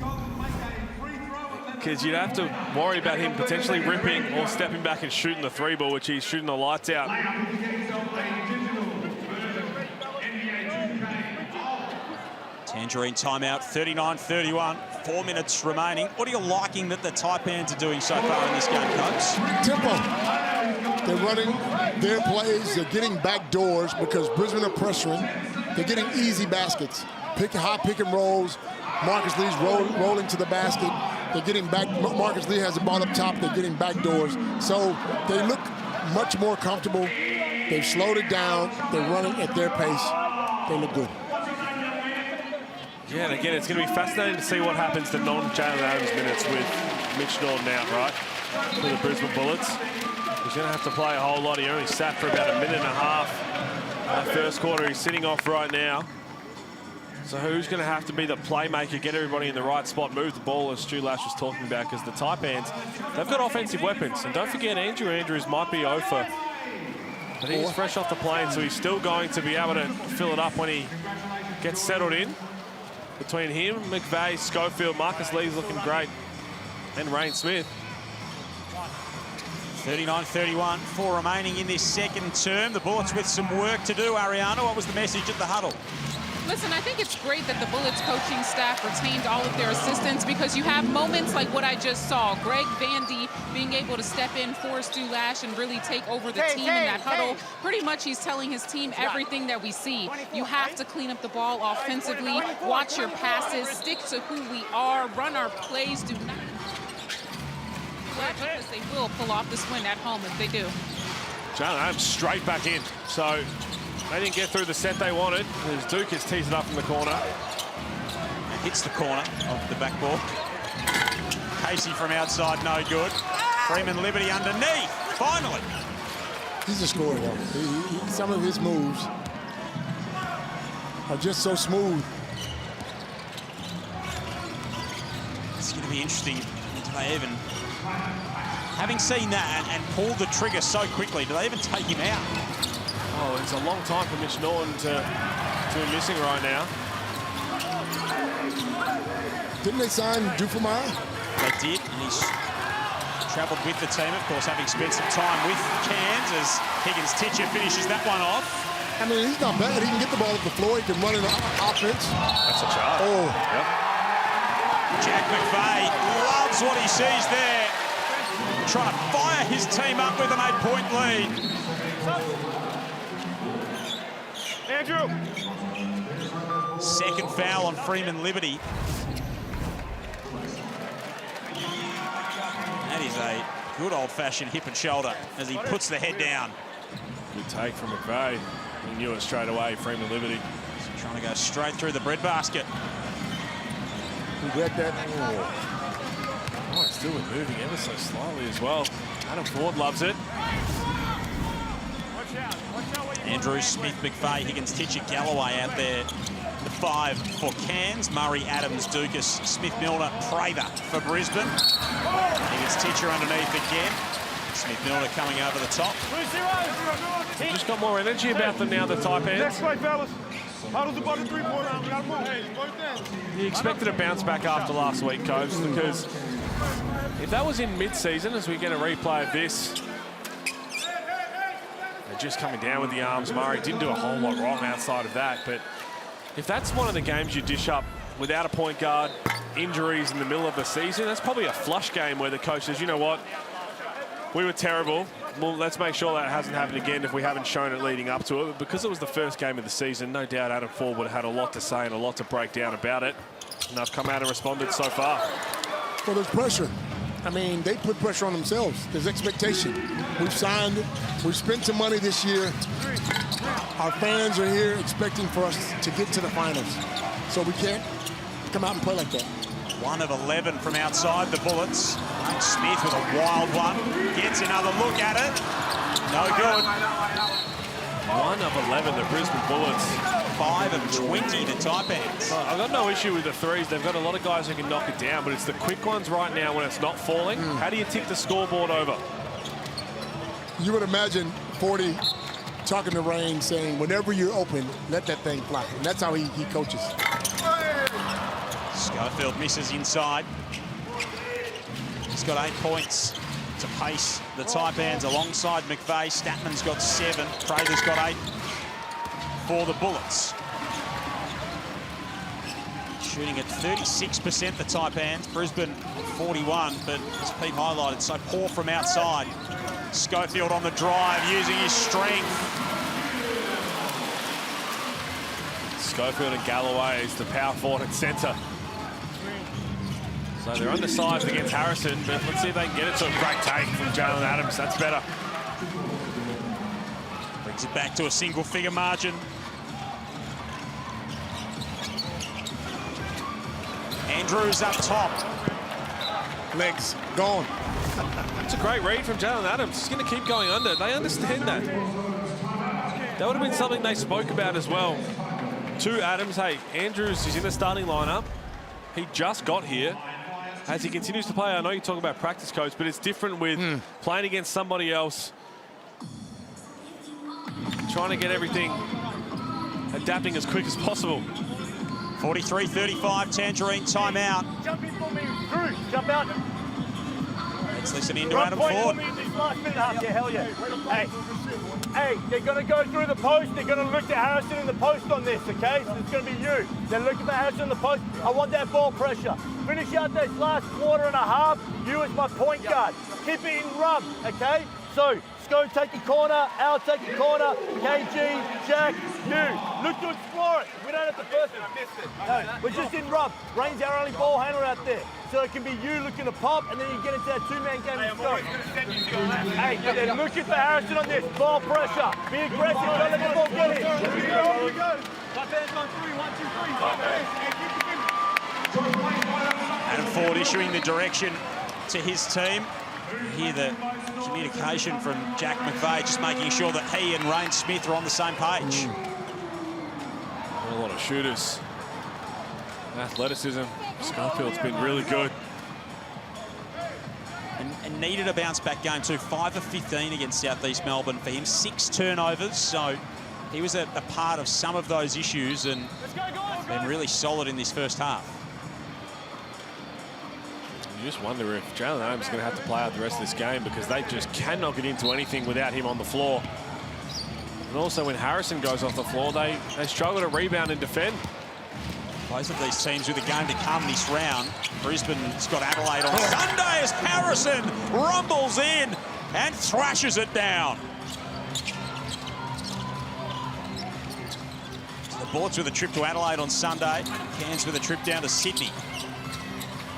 Because you'd have to worry about him potentially ripping or stepping back and shooting the 3-ball, which he's shooting the lights out. Tangerine timeout, 39-31, 4 minutes remaining. What are you liking that the Taipans are doing so far in this game, Coach? Tempo. They're running their plays. They're getting back doors because Brisbane are pressuring. They're getting easy baskets. High pick and rolls. Marcus Lee's rolling to the basket. They're getting back. Marcus Lee has the ball up top. They're getting back doors. So they look much more comfortable. They've slowed it down. They're running at their pace. They look good. Yeah, and again, it's going to be fascinating to see what happens to non-Jalen Adams minutes with Mitch Norton out, right, for the Brisbane Bullets. He's going to have to play a whole lot. He only sat for about a minute and a half. That first quarter, he's sitting off right now. So who's going to have to be the playmaker, get everybody in the right spot, move the ball, as Stu Lash was talking about, because the Taipans, they've got offensive weapons. And don't forget, Andrew Andrews might be over. But he's fresh off the plane, so he's still going to be able to fill it up when he gets settled in. Between him, McVeigh, Schofield, Marcus Lee's looking great, and Rain Smith. 39-31, 4 remaining in this second term. The Bullets with some work to do. Ariana, what was the message at the huddle? Listen, I think it's great that the Bullets coaching staff retained all of their assistants, because you have moments like what I just saw. Greg Vandy being able to step in for Stu Lash and really take over the team in that huddle. Pretty much he's telling his team everything that we see. You have to clean up the ball offensively, watch your passes, stick to who we are, run our plays, do not... because they will pull off this win at home if they do. Jalen Adams straight back in. So they didn't get through the set they wanted. As Duke has teased it up from the corner. And hits the corner of the backboard. Casey from outside, no good. Freeman Liberty underneath, finally. He's a scorer, though. Some of his moves are just so smooth. It's going to be interesting. Do they even, having seen that and pulled the trigger so quickly, do they even take him out? Oh, it's a long time for Mitch Norton to be missing right now. Didn't they sign Dufemar? They did, and he's travelled with the team, of course, having spent some time with Cairns as Higgins-Titcher finishes that one off. I mean, he's not bad. He can get the ball up the floor. He can run in the offense. That's a charge. Oh. Yep. Jack McVeigh loves what he sees there. Trying to fire his team up with an 8-point lead. Andrew! Second foul on Freeman Liberty. That is a good old-fashioned hip and shoulder as he puts the head down. Good take from McVeigh. He knew it straight away, Freeman Liberty. He's trying to go straight through the breadbasket. You get that? Oh, it's Still moving ever so slightly as well. Adam Ford loves it. Andrews, Smith, McVeigh, Higgins, Titcher, Galloway out there. The 5 for Cairns. Murray, Adams, Dukas, Smith, Milner, Prather for Brisbane. Higgins, Titcher underneath again. Smith, Milner coming over the top. Just got more energy about them now, the Taipans. Next play, fellas. Huddles the bottom 3-pointer. We gotta move. Hey, both down. You expected a bounce back after last week, Coach, because if that was in mid-season, as we get a replay of this, they're just coming down with the arms. Murray didn't do a whole lot wrong outside of that, but if that's one of the games you dish up without a point guard, injuries in the middle of the season, that's probably a flush game where the coach says, you know what, we were terrible. Well, let's make sure that hasn't happened again if we haven't shown it leading up to it. But because it was the first game of the season, no doubt Adam Ford would have had a lot to say and a lot to break down about it. And they've come out and responded so far. Well, there's pressure. I mean, they put pressure on themselves. There's expectation. We've spent some money this year. Our fans are here expecting for us to get to the finals. So we can't come out and play like that. 1 of 11 from outside the Bullets. Smith with a wild one. Gets another look at it. No good. 1 of 11, the Brisbane Bullets. 5 of 20, the Taipans. I've got no issue with the threes. They've got a lot of guys who can knock it down, but it's the quick ones right now when it's not falling. How do you tick the scoreboard over? You would imagine 40 talking to Rain saying, whenever you're open, let that thing fly. And that's how he coaches. Schofield misses inside. He's got 8 points to pace the Taipans alongside McVeigh. Statman's got 7. Prather's got 8 for the Bullets. Shooting at 36%, the Taipans. Brisbane 41, but as Pete highlighted, so poor from outside. Schofield on the drive, using his strength. Schofield and Galloway is the power forward at centre. So they're undersized against Harrison, but let's see if they can get it to a great take from Jalen Adams. That's better. Brings it back to a single-figure margin. Andrews up top. Legs gone. It's a great read from Jalen Adams. He's going to keep going under. They understand that. That would have been something they spoke about as well. To Adams, hey, Andrews is in the starting lineup. He just got here. As he continues to play, I know you talk about practice, Coach, but it's different with playing against somebody else, trying to get everything adapting as quick as possible. 43-35, Tangerine timeout. Jump in for me, Drew. Jump out. Let's listen in to Adam Ford. Yeah, hell yeah. Hey, they're going to go through the post. They're going to look at Harrison in the post on this, okay? So it's going to be you. They're looking for Harrison in the post. I want that ball pressure. Finish out this last quarter and a half. You as my point guard. Keep it in rub, okay? So, Sco take a corner, Al take a corner, KG, Jack, you. Look to explore it. We don't have to first No, we're just in rub. Rain's our only ball handler out there. So it can be you looking to pop, and then you get into that 2-man game and Sco. Hey, then look at the Harrison on this. Ball pressure. Be aggressive. Don't let the ball get it. Here we go. Taipans on 3. 1, 2, 3. Adam Ford issuing the direction to his team. Hear the communication from Jack McVeigh, just making sure that he and Rain Smith are on the same page. A lot of shooters. Athleticism. Schofield's been really good. And needed a bounce-back game too. 5 of 15 against South East Melbourne for him. 6 turnovers, so he was a part of some of those issues and been really solid in this first half. You just wonder if Jalen Adams is going to have to play out the rest of this game because they just cannot get into anything without him on the floor. And also when Harrison goes off the floor, they struggle to rebound and defend. Both of these teams with a game to come this round. Brisbane's got Adelaide on Sunday as Harrison rumbles in and thrashes it down. So the Bullets with a trip to Adelaide on Sunday. Cairns with a trip down to Sydney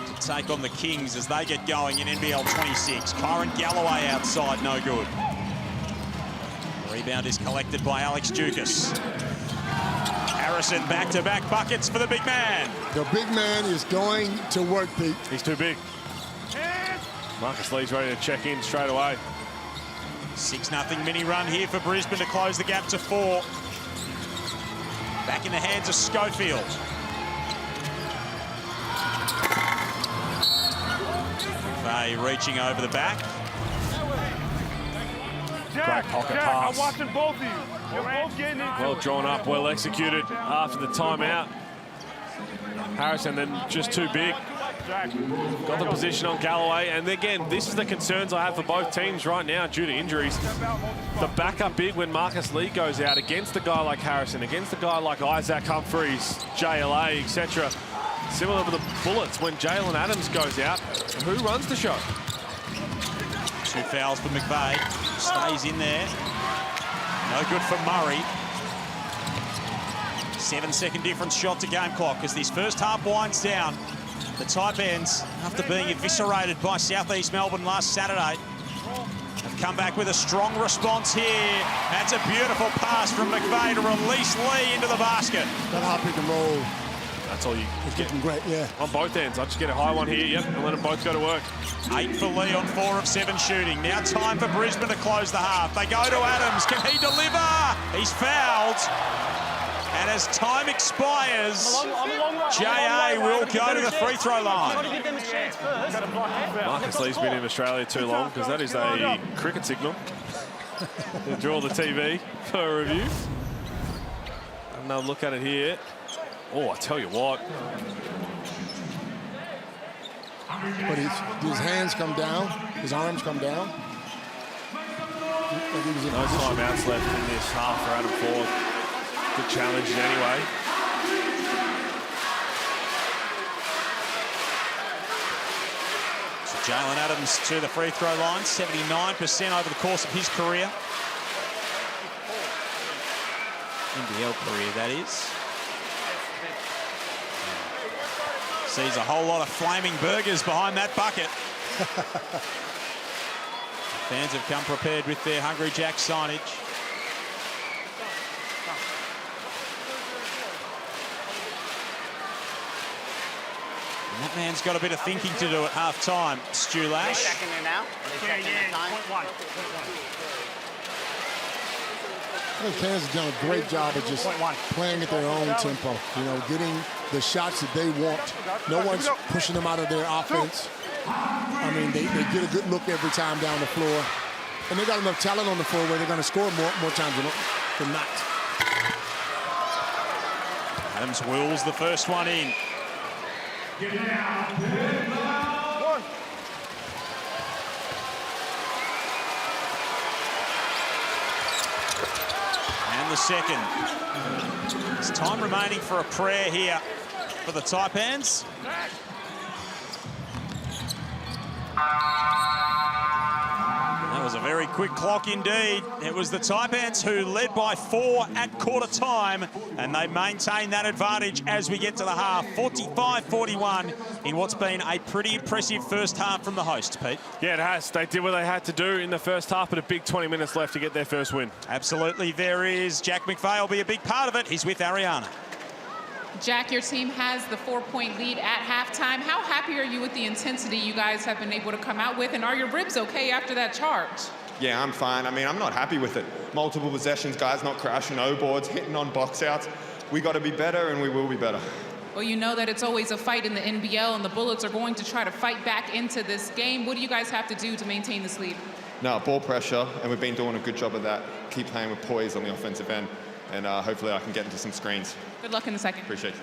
to take on the Kings as they get going in NBL26. Kyron Galloway outside, no good. Rebound is collected by Alex Dukas. Harrison back-to-back buckets for the big man. The big man is going to work, Pete. He's too big. And Marcus Lee's ready to check in straight away. 6-0 mini run here for Brisbane to close the gap to 4. Back in the hands of Schofield. McVeigh reaching over the back. Great pocket pass. I'm watching both of you. You're both getting into Well drawn up, well executed after the timeout. Harrison then just too big. Got the position on Galloway, and again, this is the concerns I have for both teams right now due to injuries. The backup big when Marcus Lee goes out against a guy like Harrison, against a guy like Isaac Humphries, JLA, etc. Similar to the Bullets when Jalen Adams goes out. Who runs the show? 2 fouls for McVeigh. Stays in there. No good for Murray. 7-second difference shot to game clock as this first half winds down. The Taipans, after being eviscerated by South East Melbourne last Saturday, have come back with a strong response here. That's a beautiful pass from McVeigh to release Lee into the basket. That high pick and roll. That's all you get. Looking great, yeah. On both ends. I just get a high one here, yep, and let them both go to work. 8 for Lee on 4 of 7 shooting. Now time for Brisbane to close the half. They go to Adams. Can he deliver? He's fouled. And as time expires, J.A. will go to the free throw line. Marcus Lee's been in Australia too long because that is a cricket signal. They'll draw the TV for a review. Another look at it here. Oh, I tell you what. But his hands come down, his arms come down. No timeouts left in this half for Adam Ford. Good challenge anyway. So Jalen Adams to the free throw line, 79% over the course of his career. NBL career, that is. Sees a whole lot of flaming burgers behind that bucket. Fans have come prepared with their Hungry Jack signage. And that man's got a bit of thinking to do at half-time. Stu Lash. Back in there now? I think Cairns has done a great job of just playing at their own tempo, you know, getting the shots that they want. No one's pushing them out of their offense. I mean, they get a good look every time down the floor. And they got enough talent on the floor where they're going to score more times than not. Adams wheels the first one in. And the second. There's time remaining for a prayer here for the Taipans. That was a very quick clock indeed. It was the Taipans who led by 4 at quarter time, and they maintain that advantage as we get to the half. 45-41 in what's been a pretty impressive first half from the hosts, Pete. Yeah, it has. They did what they had to do in the first half, but a big 20 minutes left to get their first win. Absolutely, there is. Jack McVeigh will be a big part of it. He's with Ariana. Jack, your team has the 4-point lead at halftime. How happy are you with the intensity you guys have been able to come out with? And are your ribs okay after that charge? Yeah, I'm fine. I mean, I'm not happy with it. Multiple possessions, guys not crashing O-boards, hitting on box outs. We got to be better, and we will be better. Well, you know that it's always a fight in the NBL, and the Bullets are going to try to fight back into this game. What do you guys have to do to maintain this lead? No, ball pressure, and we've been doing a good job of that. Keep playing with poise on the offensive end, and hopefully I can get into some screens. Good luck in the second. Appreciate you.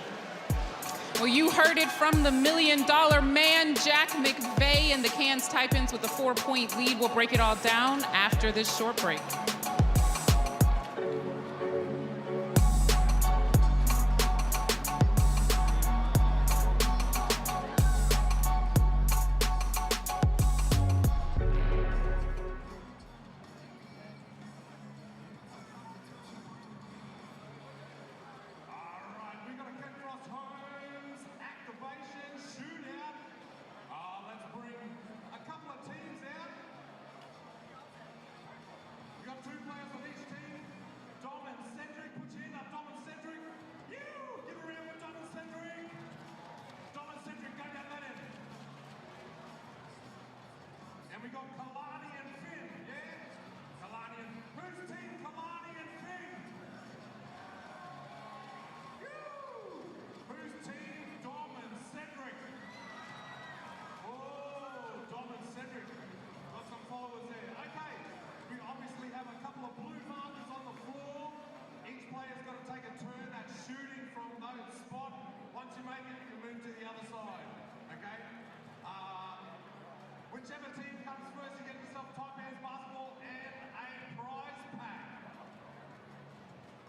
Well, you heard it from the $1 million man, Jack McVeigh, and the Cairns Taipans with a 4-point lead. We'll break it all down after this short break. Let's bring a couple of teams out. We got 2 Kalani and Finn, yeah? Kalani and... Who's team Kalani and Finn? Who's team Dom and Cedric? Oh, Dom and Cedric. Got some followers there. Okay, we obviously have a couple of blue markers on the floor. Each player's got to take a turn at shooting from that spot. Once you make it, you move to the other side. Okay? Whichever team comes first, you get yourself Taipans basketball and a prize pack.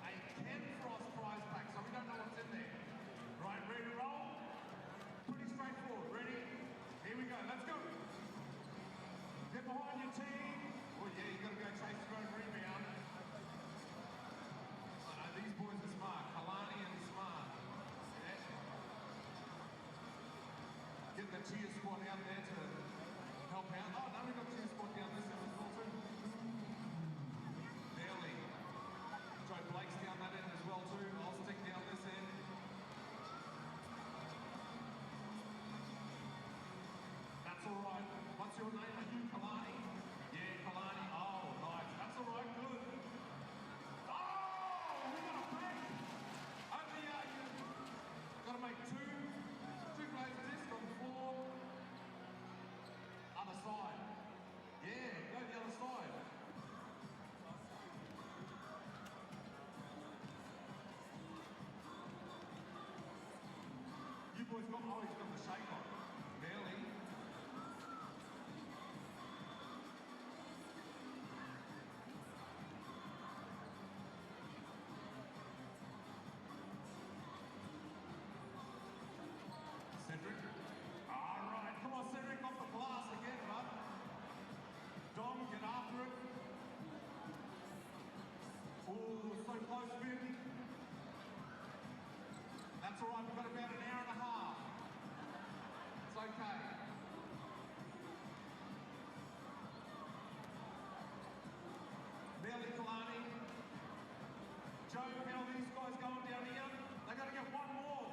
A Ken Frost prize pack, so we don't know what's in there. Right, ready to roll? Pretty straightforward. Ready? Here we go. Let's go. Get behind your team. Oh yeah, you got to go chase your own rebound. I know these boys are smart. Kalani and Smart. Yeah. Get the cheer squad out there to help out. Oh, no, we've got cheer squad down this end as well too. Barely. Joe Blake's down that end as well too. I'll stick down this end. That's all right. What's your name? Are you Kalani? Yeah, Kalani. Oh, nice. That's all right. Good. Oh, we got a break. Only got to make two plays of this from the floor. Other side. Yeah, go the other side. You boys got always got the shake on. Barely. Cedric. All right, come on, Cedric, off the glass again, bud. Dom, get after it. Oh, so close, Finn. That's all right, we've got about an hour and a half. It's okay. Barely Kalani. Joe, how are these guys going down here? They got to get one more.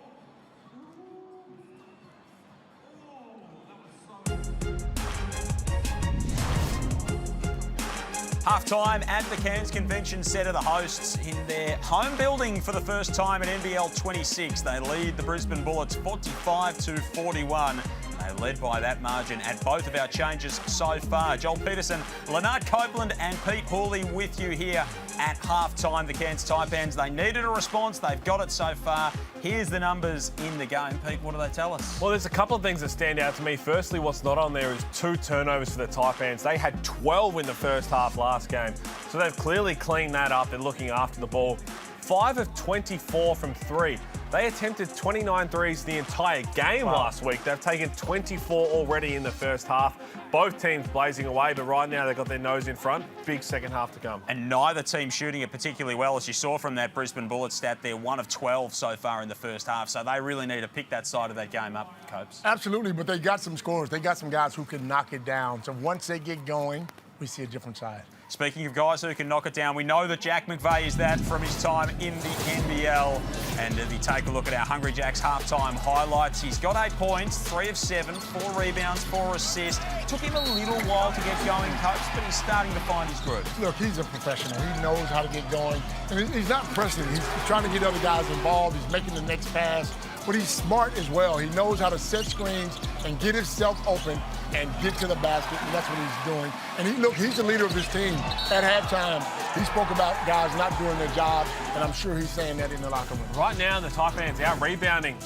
Half-time at the Cairns Convention Centre, the hosts in their home building for the first time in NBL26. They lead the Brisbane Bullets 45-41. They led by that margin at both of our changes so far. Joel Peterson, Lennard Copeland and Pete Hawley with you here at half-time. The Cairns Taipans, they needed a response. They've got it so far. Here's the numbers in the game. Pete, what do they tell us? Well, there's a couple of things that stand out to me. Firstly, what's not on there is 2 turnovers for the Taipans. They had 12 in the first half last game. So they've clearly cleaned that up. They're looking after the ball. 5 of 24 from 3. They attempted 29 threes the entire game last week. They've taken 24 already in the first half. Both teams blazing away, but right now they've got their nose in front. Big second half to come. And neither team shooting it particularly well, as you saw from that Brisbane Bullets stat. They're 1 of 12 so far in the first half, so they really need to pick that side of that game up, Copes. Absolutely, but they got some scorers. They got some guys who can knock it down. So once they get going, we see a different side. Speaking of guys who can knock it down, we know that Jack McVeigh is that from his time in the NBL. And if you take a look at our Hungry Jacks halftime highlights, he's got 8 points, 3 of 7, 4 rebounds, 4 assists. Took him a little while to get going, Coach, but he's starting to find his groove. Look, he's a professional. He knows how to get going. And he's not pressing. He's trying to get other guys involved. He's making the next pass. But he's smart as well. He knows how to set screens and get himself open and get to the basket, and that's what he's doing. And he's the leader of his team. At halftime, he spoke about guys not doing their job, and I'm sure he's saying that in the locker room. Right now, the Taipans out rebounding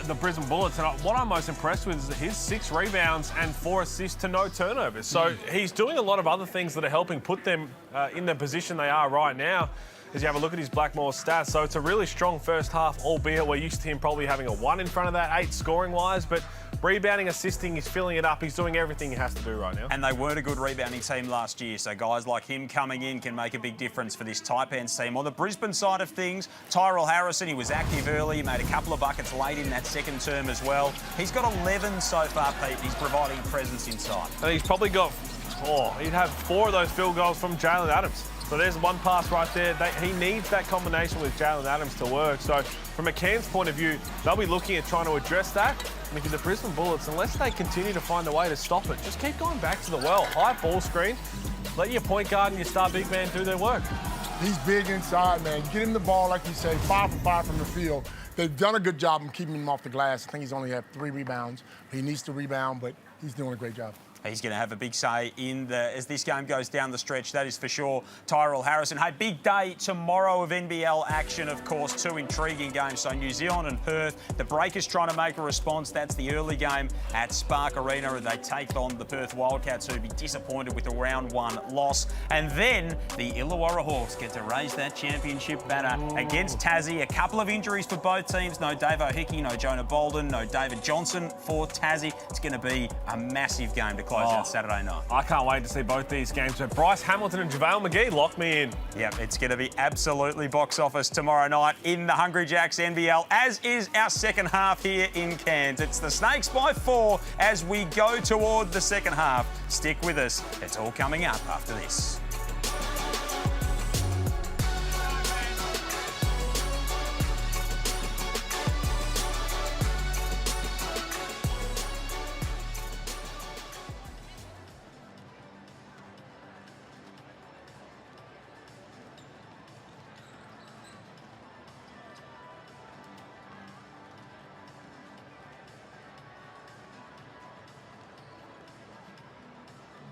the Brisbane Bullets, and what I'm most impressed with is his 6 rebounds and 4 assists to no turnovers. So he's doing a lot of other things that are helping put them in the position they are right now. As you have a look at his Blackmore stats, so it's a really strong first half, albeit we're used to him probably having a 1 in front of that, 8 scoring-wise, but rebounding, assisting, he's filling it up, he's doing everything he has to do right now. And they weren't a good rebounding team last year, so guys like him coming in can make a big difference for this Taipans team. On the Brisbane side of things, Tyrell Harrison, he was active early, he made a couple of buckets late in that second term as well. He's got 11 so far, Pete. He's providing presence inside. And he's probably got, he'd have 4 of those field goals from Jalen Adams. So there's one pass right there. He needs that combination with Jalen Adams to work. So from a Cairns point of view, they'll be looking at trying to address that. Because the Brisbane Bullets, unless they continue to find a way to stop it, just keep going back to the well. High ball screen. Let your point guard and your star big man do their work. He's big inside, man. Get him the ball, like you say, 5 for 5 from the field. They've done a good job in keeping him off the glass. I think he's only had 3 rebounds. He needs to rebound, but he's doing a great job. He's going to have a big say as this game goes down the stretch, that is for sure. Tyrell Harrison. Hey, big day tomorrow of NBL action, of course. 2 intriguing games. So New Zealand and Perth. The Breakers trying to make a response. That's the early game at Spark Arena, and they take on the Perth Wildcats, who'll be disappointed with a round 1 loss. And then the Illawarra Hawks get to raise that championship banner against Tassie. A couple of injuries for both teams. No Dave O'Hickey, no Jonah Bolden, no David Johnson for Tassie. It's going to be a massive game to close out Saturday night. I can't wait to see both these games. But Bryce Hamilton and JaVale McGee, lock me in. Yep, it's going to be absolutely box office tomorrow night in the Hungry Jacks NBL, as is our second half here in Cairns. It's the Snakes by 4 as we go toward the second half. Stick with us. It's all coming up after this.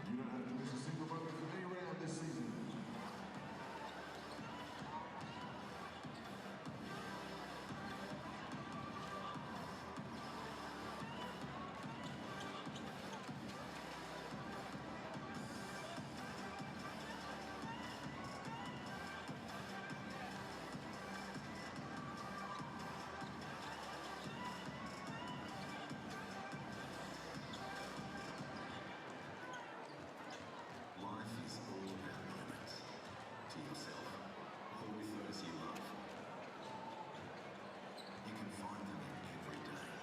You don't have to miss a single moment from any round this season. Life is all about moments. To yourself, or with those you love. You can find them in every day.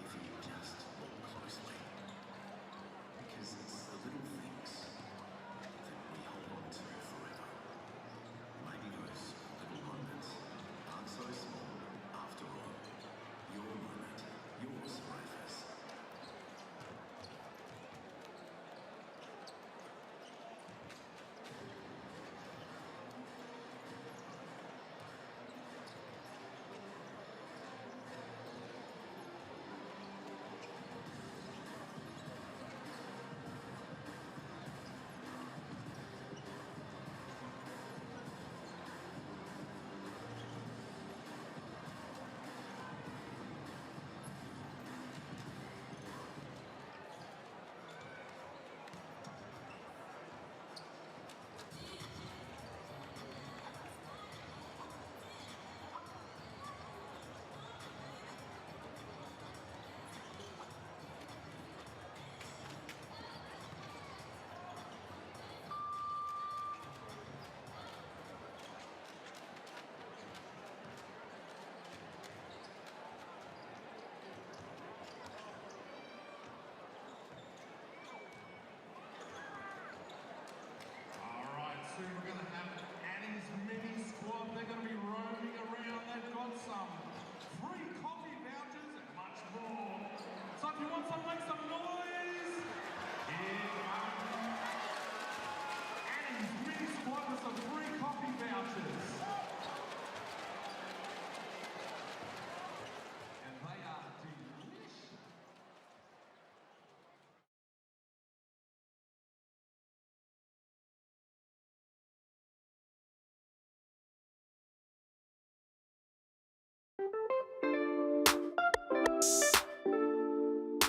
If you just look closely. Because it's the little things that we hold on to forever. Maybe those little moments aren't so small after all. Your moment, yours, Rufus. Alright, soon we're going to have Annie's mini squad. They're going to be roaming around. They've got some free coffee vouchers and much more. So if you want some, make some noise. Here comes Annie's mini squad with some free coffee vouchers. And they are delicious.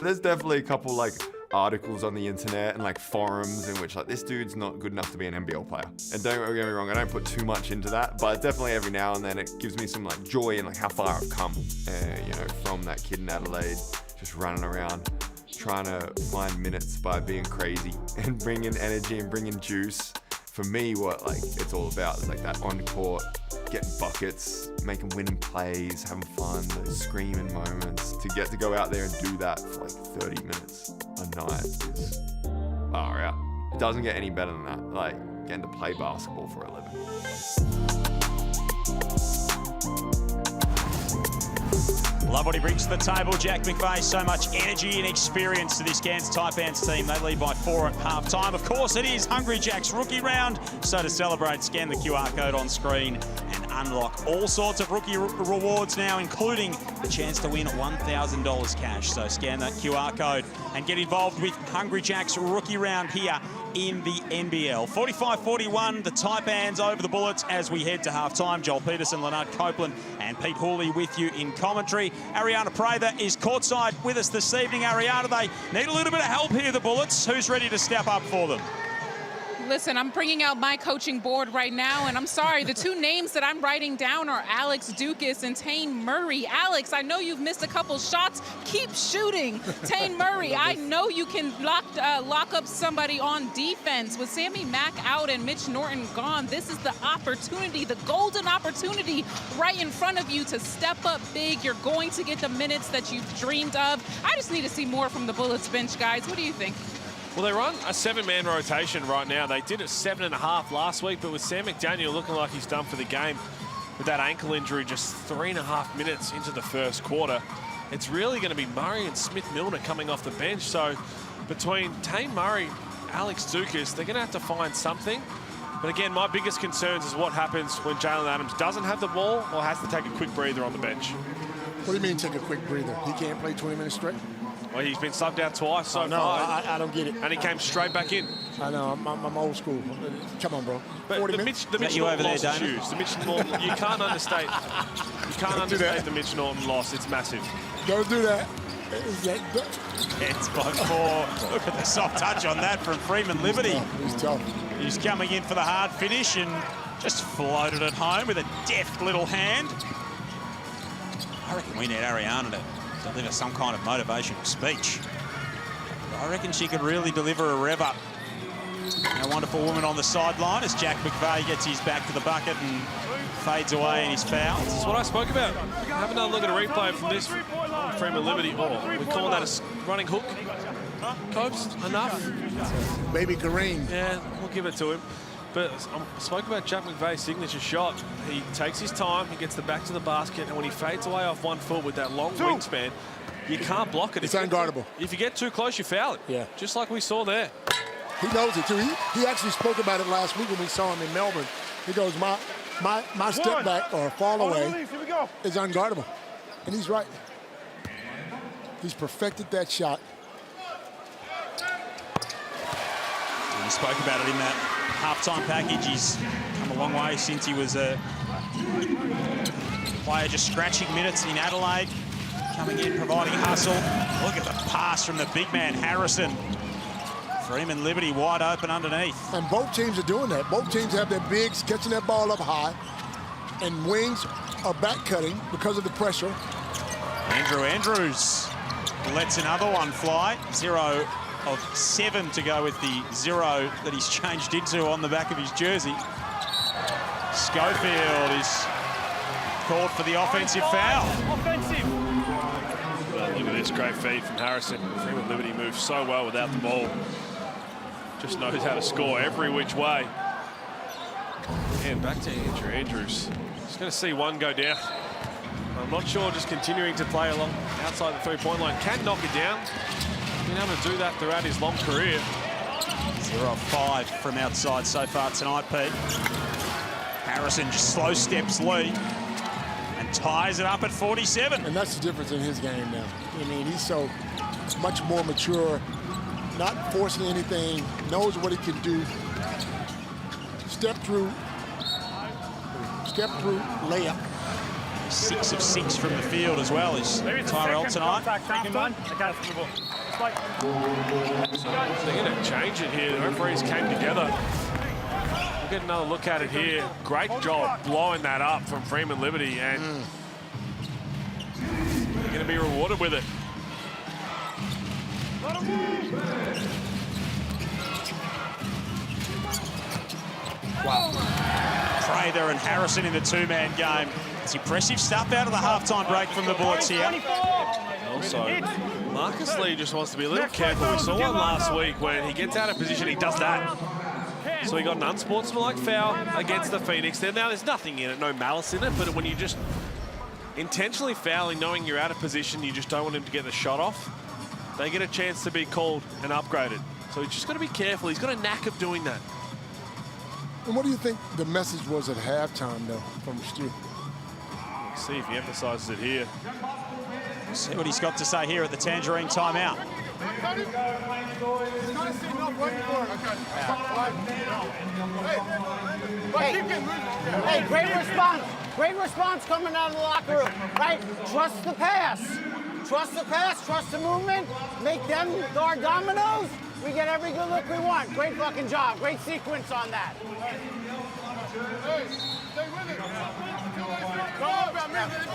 There's definitely a couple like articles on the internet and like forums in which like this dude's not good enough to be an NBL player. And don't get me wrong, I don't put too much into that, but definitely every now and then it gives me some like joy in like how far I've come. You know, from that kid in Adelaide, just running around, trying to find minutes by being crazy and bringing energy and bringing juice. For me, what like it's all about is like that on court, getting buckets, making winning plays, having fun, those screaming moments. To get to go out there and do that for like 30 minutes a night is, far out. It doesn't get any better than that. Like, getting to play basketball for a living. Love what he brings to the table, Jack McVeigh. So much energy and experience to this Cairns Taipans team. They lead by 4 at half-time. Of course, it is Hungry Jack's rookie round. So to celebrate, scan the QR code on screen and unlock all sorts of rookie rewards now, including the chance to win $1,000 cash. So scan that QR code and get involved with Hungry Jack's rookie round here in the NBL. 45-41, the Taipans over the Bullets as we head to half-time. Joel Peterson, Leonard Copeland and Pete Hooley with you in commentary. Ariana Prather is courtside with us this evening. Ariana, they need a little bit of help here, the Bullets. Who's ready to step up for them? Listen, I'm bringing out my coaching board right now, and I'm sorry, the two names that I'm writing down are Alex Dukas and Tane Murray. Alex, I know you've missed a couple shots. Keep shooting. Tane Murray, I know you can lock up somebody on defense. With Sammy Mack out and Mitch Norton gone, this is the opportunity, the golden opportunity right in front of you to step up big. You're going to get the minutes that you've dreamed of. I just need to see more from the Bullets bench, guys. What do you think? Well, they run a 7-man rotation right now. They did it 7.5 last week, but with Sam McDaniel looking like he's done for the game with that ankle injury just 3.5 minutes into the first quarter, it's really going to be Murray and Smith-Milner coming off the bench. So between Tane Murray, Alex Dukas, they're going to have to find something. But again, my biggest concerns is what happens when Jalen Adams doesn't have the ball or has to take a quick breather on the bench. What do you mean take a quick breather? He can't play 20 minutes straight? Well, he's been subbed out twice so no, far. I don't get it. And he came straight back in. I know, I'm old school. Come on, bro. But 40 the minutes? Mitch Norton loss is huge. The Mitch Norton, you can't understate. You can't understate the Mitch Norton loss. It's massive. Don't do that. It's by 4. Look at the soft touch on that from Freeman Liberty. He's tough. He's coming in for the hard finish and just floated it home with a deft little hand. I reckon we need Ariana to deliver some kind of motivational speech. I reckon she could really deliver a rev up. A wonderful woman on the sideline as Jack McVeigh gets his back to the bucket and fades away in his foul. This is what I spoke about. Have another look at a replay from this Freeman Liberty. Oh, we're calling that a running hook. Copes, enough. Baby Kareem. Yeah, we'll give it to him. But I spoke about Jack McVeigh's signature shot. He takes his time, he gets the back to the basket, and when he fades away off 1 foot with that long wingspan, you can't block it. It's unguardable. If you get too close, you foul it. Yeah. Just like we saw there. He knows it, too. He actually spoke about it last week when we saw him in Melbourne. He goes, my step back or fall away is unguardable. And he's right. He's perfected that shot. And he spoke about it in that halftime package. He's come a long way since he was a player just scratching minutes in Adelaide. Coming in, providing hustle. Look at the pass from the big man, Harrison. Freeman Liberty wide open underneath. And both teams are doing that. Both teams have their bigs catching that ball up high, and wings are back cutting because of the pressure. Andrew Andrews lets another one fly. 0 of 7 to go with the 0 that he's changed into on the back of his jersey. Schofield is called for the offensive foul. Offensive. Look at this great feed from Harrison. Freeman Liberty moves so well without the ball. Just knows how to score every which way. And back to Andrew Andrews. Just going to see one go down. I'm not sure just continuing to play along outside the three-point line can knock it down. Been able to do that throughout his long career. 0 of 5 from outside so far tonight, Pete. Harrison just slow steps lead and ties it up at 47. And that's the difference in his game now. I mean, he's so much more mature, not forcing anything, knows what he can do. Step through, layup. 6 of 6 from the field as well as Tyrell tonight. So they're going to change it here. The referees came together. We'll get another look at it here. Great job blowing that up from Freeman Liberty, and they're going to be rewarded with it. Wow. Prather and Harrison in the two-man game. It's impressive stuff out of the halftime break from the Bullets here. Also, Marcus Lee just wants to be a little careful. We saw one last week when he gets out of position, he does that. So he got an unsportsmanlike foul against the Phoenix. Now there's nothing in it, no malice in it, but when you just intentionally fouling, knowing you're out of position, you just don't want him to get the shot off, they get a chance to be called and upgraded. So he's just got to be careful. He's got a knack of doing that. And what do you think the message was at halftime, though, from Stu? Let's see if he emphasizes it here. See what he's got to say here at the Tangerine timeout. Hey, great response. Great response coming out of the locker room, right? Trust the pass. Trust the pass, trust the movement, make them guard dominoes. We get every good look we want. Great fucking job. Great sequence on that.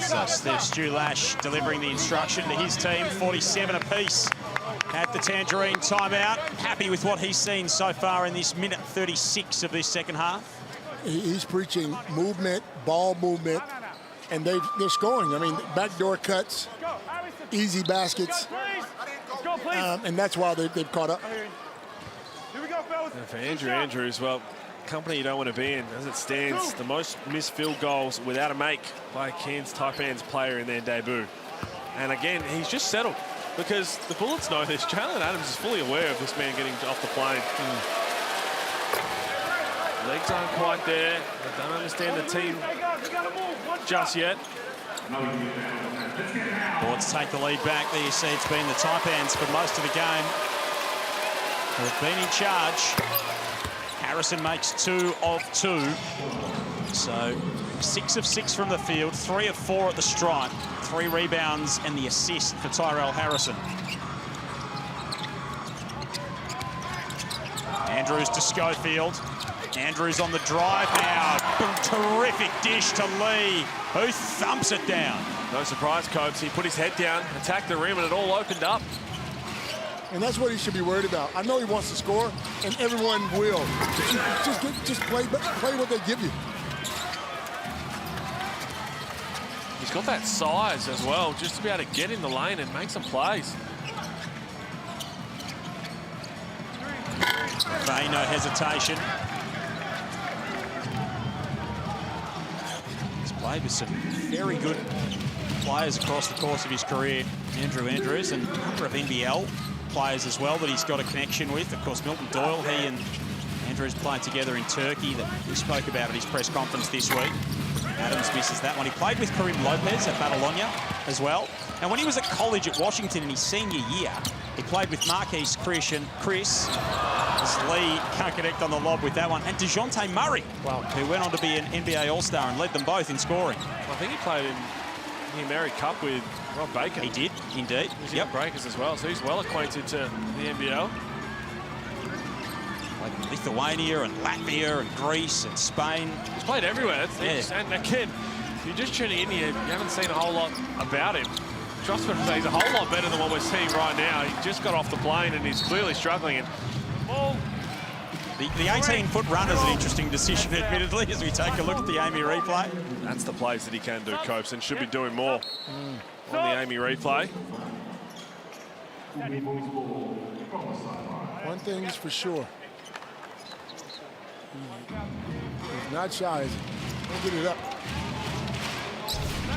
So there's Stu Lash delivering the instruction to his team, 47 apiece at the Tangerine timeout. Happy with what he's seen so far in this minute 36 of this second half. He's preaching movement, ball movement, and they're scoring. I mean, backdoor cuts, easy baskets, and that's why they've caught up. And for Andrew Andrews, well, company you don't want to be in. As it stands, the most missed field goals without a make by a Cairns Taipans player in their debut. And again, he's just settled because the Bullets know this. Jalen Adams is fully aware of this man getting off the plane. Legs aren't quite there. They don't understand the team just yet. Bullets take the lead back. There you see it's been the Taipans for most of the game who have been in charge. Harrison makes 2 of 2. So 6 of 6 from the field, 3 of 4 at the stripe, 3 rebounds and the assist for Tyrell Harrison. Andrews to Schofield. Andrews on the drive now. Terrific dish to Lee, who thumps it down. No surprise, Copes. He put his head down, attacked the rim, and it all opened up. And that's what he should be worried about. I know he wants to score, and everyone will. Just play what they give you. He's got that size as well, just to be able to get in the lane and make some plays. Bay, no hesitation. He's played with some very good players across the course of his career. Andrew Andrews and a number of NBL players as well that he's got a connection with. Of course, Milton Doyle, he and Andrews played together in Turkey that we spoke about at his press conference this week. Adams misses that one. He played with Karim Lopez at Babylonia as well. And when he was at college at Washington in his senior year, he played with Marquise Chris, as Lee can't connect on the lob with that one, and DeJounte Murray, who went on to be an NBA All-Star and led them both in scoring. I think he played in the American Cup with Rob Baker. He did, indeed. He's in Breakers as well, so he's well acquainted to the NBL. Like Lithuania and Latvia and Greece and Spain. He's played everywhere. And again, if you're just tuning in here, you haven't seen a whole lot about him. Trust me to say, he's a whole lot better than what we're seeing right now. He just got off the plane and he's clearly struggling. And the 18-foot run is an interesting decision, admittedly, as we take a look at the Amy replay. That's the plays that he can do, Copes, and should be doing more on the Amy replay. One thing is for sure. He's not shy. He'll get it up.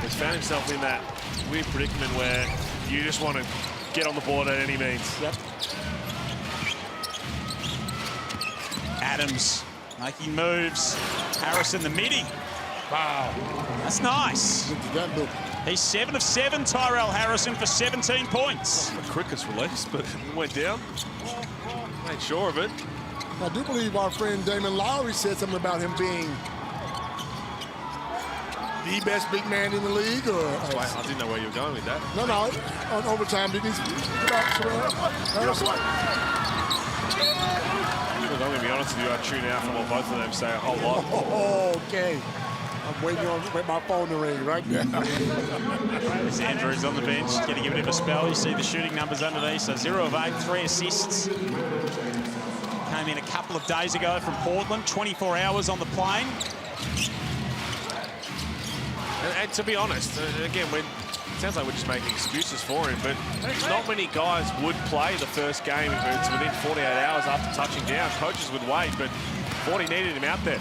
He's found himself in that weird predicament where you just want to get on the board at any means. Yep. Adams making moves. Harrison the midi. Wow. That's nice. He's 7 of 7, Tyrell Harrison, for 17 points. Not the quickest release, but it went down. Ain't sure of it. I do believe our friend Damon Lowry said something about him being the best big man in the league. I didn't know where you were going with that. No, on overtime, didn't he? I'm going to be honest with you, I tune out from what both of them say a whole lot. Oh, okay. I'm waiting on my phone to ring right now. There's Andrews on the bench, getting a bit of a spell. You see the shooting numbers underneath. So 0 of 8, 3 assists. Came in a couple of days ago from Portland, 24 hours on the plane. And to be honest, again, when sounds like we're just making excuses for him, but not many guys would play the first game if it's within 48 hours after touching down. Coaches would wait, but 40 needed him out there.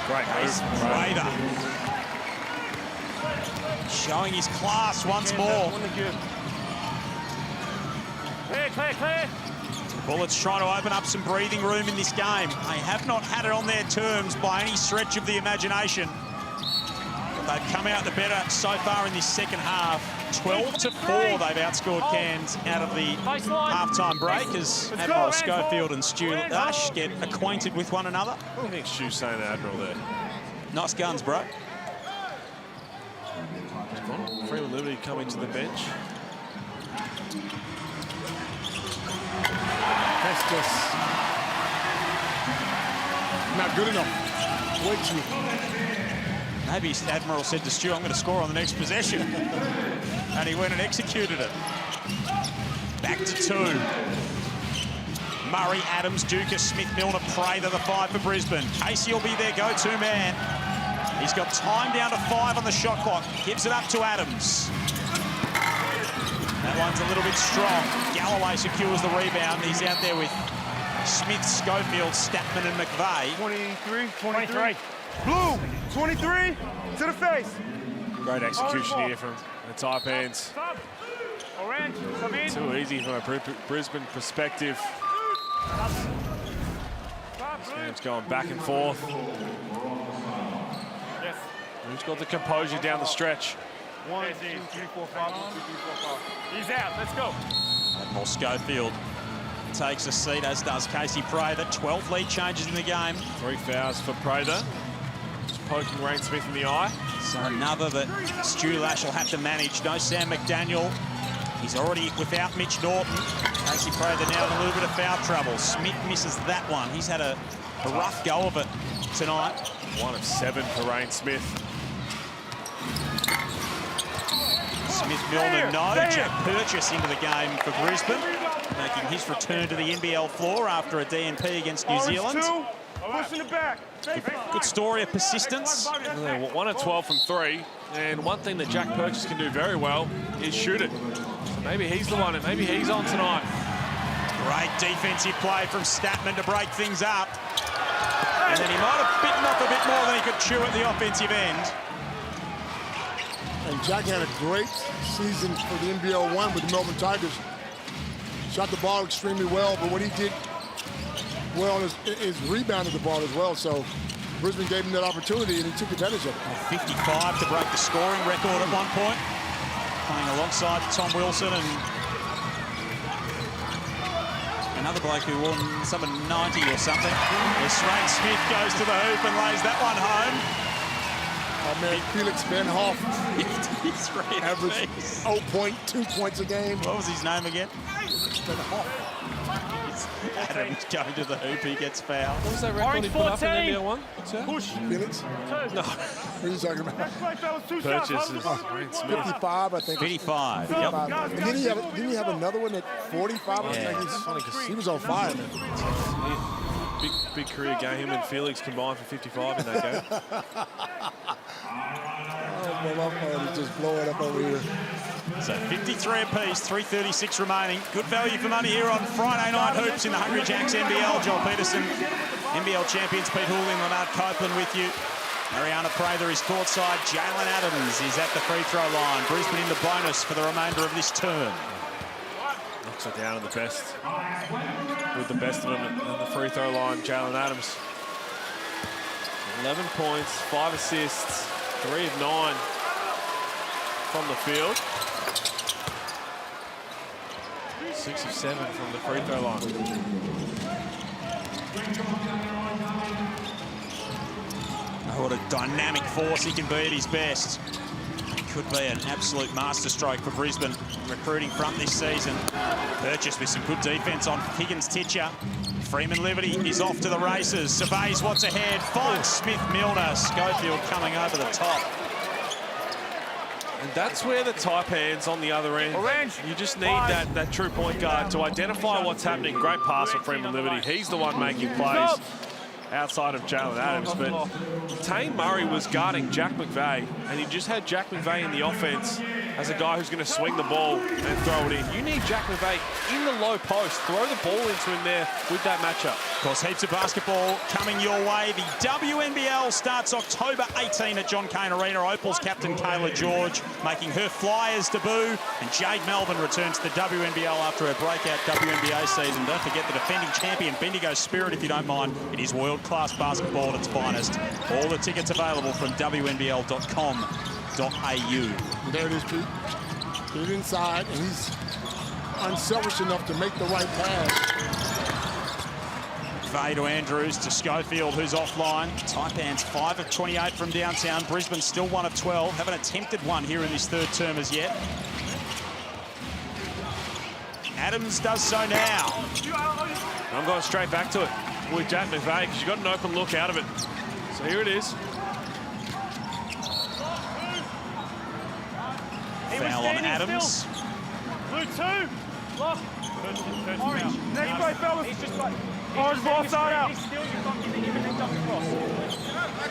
Great move. Raider. Showing his class once more. Clear. Bullets trying to open up some breathing room in this game. They have not had it on their terms by any stretch of the imagination. They've come out the better so far in this second half. 12-4, they've outscored Cairns out of the halftime break as Admiral Schofield and Stu Ash get acquainted with one another. What do you think Stu's saying to Admiral there? Nice guns, bro. Freeman Liberty coming to the bench. Festus. Not good enough. Way too. Maybe Admiral said to Stu, I'm going to score on the next possession. And he went and executed it. Back to 2. Murray, Adams, Dukas, Smith, Milner, Prather, the 5 for Brisbane. Casey will be their go-to man. He's got time down to 5 on the shot clock. Gives it up to Adams. That one's a little bit strong. Galloway secures the rebound. He's out there with Smith, Schofield, Statman and McVeigh. 23. Blue, 23, to the face. Great execution here from the Taipans. Orange, come in. Too easy from a Brisbane perspective. It's going back and forth. Yes. Who's got the composure down the stretch? 1, 2, 3, 4, 5. 1, 2, 3, 4, 5. He's out. Let's go. Admiral Schofield takes a seat, as does Casey Prather. 12 lead changes in the game. 3 fouls for Prather. Just poking Rain Smith in the eye. So another that Stu Lash will have to manage. No Sam McDaniel. He's already without Mitch Norton. Casey Prather now in a little bit of foul trouble. Smith misses that one. He's had a rough go of it tonight. 1 of 7 for Rain Smith. Smith, Milner, no. Jack Purchase into the game for Brisbane, making his return to the NBL floor after a DNP against New Zealand. Pushing it back. Good story of persistence. 1 of 12 from 3. And one thing that Jack Purchase can do very well is shoot it. So maybe he's the one, and maybe he's on tonight. Great defensive play from Statman to break things up. And then he might have bitten off a bit more than he could chew at the offensive end. And Jack had a great season for the NBL 1 with the Melbourne Tigers. Shot the ball extremely well, but what he did well is rebounded the ball as well. So Brisbane gave him that opportunity, and he took advantage of it. 55 to break the scoring record at one point. Playing alongside Tom Wilson and another bloke who won some 90 or something. As Rain Smith goes to the hoop and lays that one home. Oh man, Felix Van Hoff averaged 0.2 points a game. What was his name again? Van Hoff. Adams going to the hoop, he gets fouled. What was that record he put up in NBL 1? Push. Felix? No. What are you talking about? Purchase is Rain Smith. 55, I think. 55. 55. Yep. And didn't he have another one at 45? Yeah. It's funny because He was on fire, man. big career game. Him and Felix combined for 55 in that game. Oh, man, my phone is just blowing up over here. So 53 apiece, 3:36 remaining. Good value for money here on Friday Night Hoops in the Hungry Jacks NBL. Joel Peterson, NBL champions Pete Houlihan, Leonard Copeland with you. Mariana Prather is courtside. Jalen Adams is at the free throw line. Brisbane in the bonus for the remainder of this term. Knocks it down to the best. With the best of them at the free throw line, Jalen Adams. 11 points, 5 assists, 3 of 9 from the field. 6 of 7 from the free throw line. Oh, what a dynamic force he can be at his best. He could be an absolute masterstroke for Brisbane recruiting front this season. Purchase with some good defense on Higgins-Titcher. Freeman Liberty is off to the races. Surveys what's ahead. Finds Smith, Milner. Schofield coming over the top. And that's where the Taipans on the other end. You just need that true point guard to identify what's happening. Great pass from Freeman Liberty. He's the one making plays. outside of Jalen Adams, but Tane Murray was guarding Jack McVeigh, and he just had Jack McVeigh in the offense as a guy who's going to swing the ball and throw it in. You need Jack McVeigh in the low post. Throw the ball into him there with that matchup. Of course, heaps of basketball coming your way. The WNBL starts October 18 at John Cain Arena. Opal's captain Kayla George making her Flyers debut, and Jade Melbourne returns to the WNBL after her breakout WNBA season. Don't forget the defending champion Bendigo Spirit, if you don't mind. It is world-class basketball at its finest. All the tickets available from WNBL.com.au. There it is, Pete. Get inside, and he's unselfish enough to make the right pass. Fay to Andrews to Schofield, who's offline. Taipans 5 of 28 from downtown. Brisbane still 1 of 12. Haven't attempted one here in this third term as yet. Adams does so now. I'm going straight back to it with Jack McVeigh because you got an open look out of it. So here it is. Foul on Adams. Blue 2. Lock. Orange. Next play, fellas. Orange ball start out.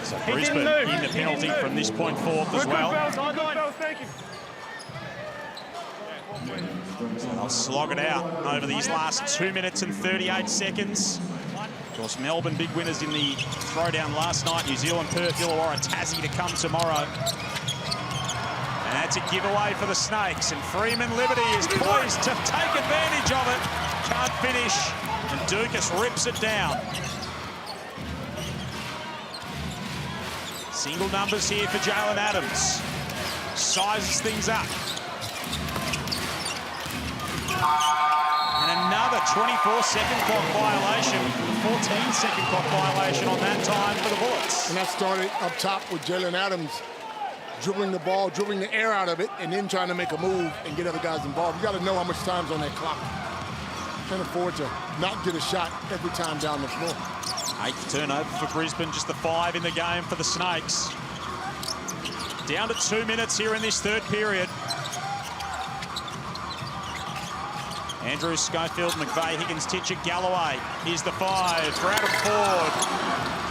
So Brisbane in the penalty from this point forth as well. Thank you. So they'll slog it out over these last 2 minutes and 38 seconds. Of course, Melbourne big winners in the throwdown last night. New Zealand, Perth, Illawarra, Tassie to come tomorrow. And that's a giveaway for the Snakes. And Freeman Liberty is poised to take advantage of it. Can't finish. And Dukas rips it down. Single numbers here for Jalen Adams. Sizes things up. And another 24-second clock violation. 14-second clock violation on that time for the Bullets. And that started up top with Jalen Adams dribbling the ball, dribbling the air out of it, and then trying to make a move and get other guys involved. You got to know how much time's on that clock. Can't afford to not get a shot every time down the floor. 8th turnover for Brisbane, just the 5 in the game for the Snakes. Down to 2 minutes here in this third period. Andrews, Schofield, McVeigh, Higgins, Titcher, Galloway. Here's the 5 for Adam Ford.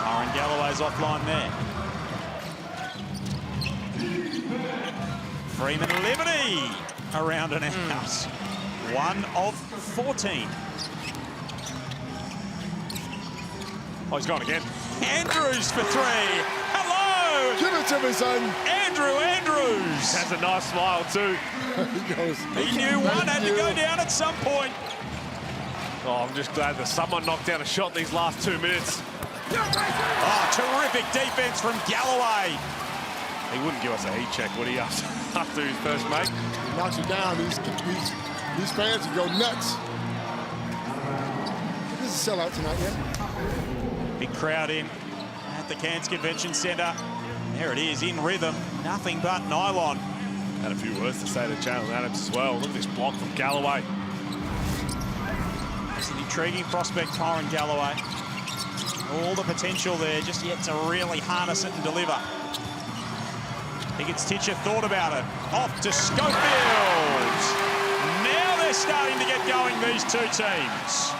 Aaron Galloway's offline there. Freeman Liberty around and out. 1 of 14. Oh, he's gone again. Andrews for 3. Hello! Give it to me, son. Andrew Andrews. Has a nice smile, too. He goes, He knew one had to go down at some point. Oh, I'm just glad that someone knocked down a shot in these last 2 minutes. Oh, terrific defense from Galloway. He wouldn't give us a heat check, would he, after his first make? He knocks it down. These fans will go nuts. This is a sellout tonight, yeah? Big crowd in at the Cairns Convention Centre. There it is, in rhythm. Nothing but nylon. Had a few words to say to Jalen Adams as well. Look at this block from Galloway. It's an intriguing prospect, Tyron Galloway. All the potential there, just yet to really harness it and deliver. Higgins Titcher thought about it. Off to Schofield. Now they're starting to get going, these two teams.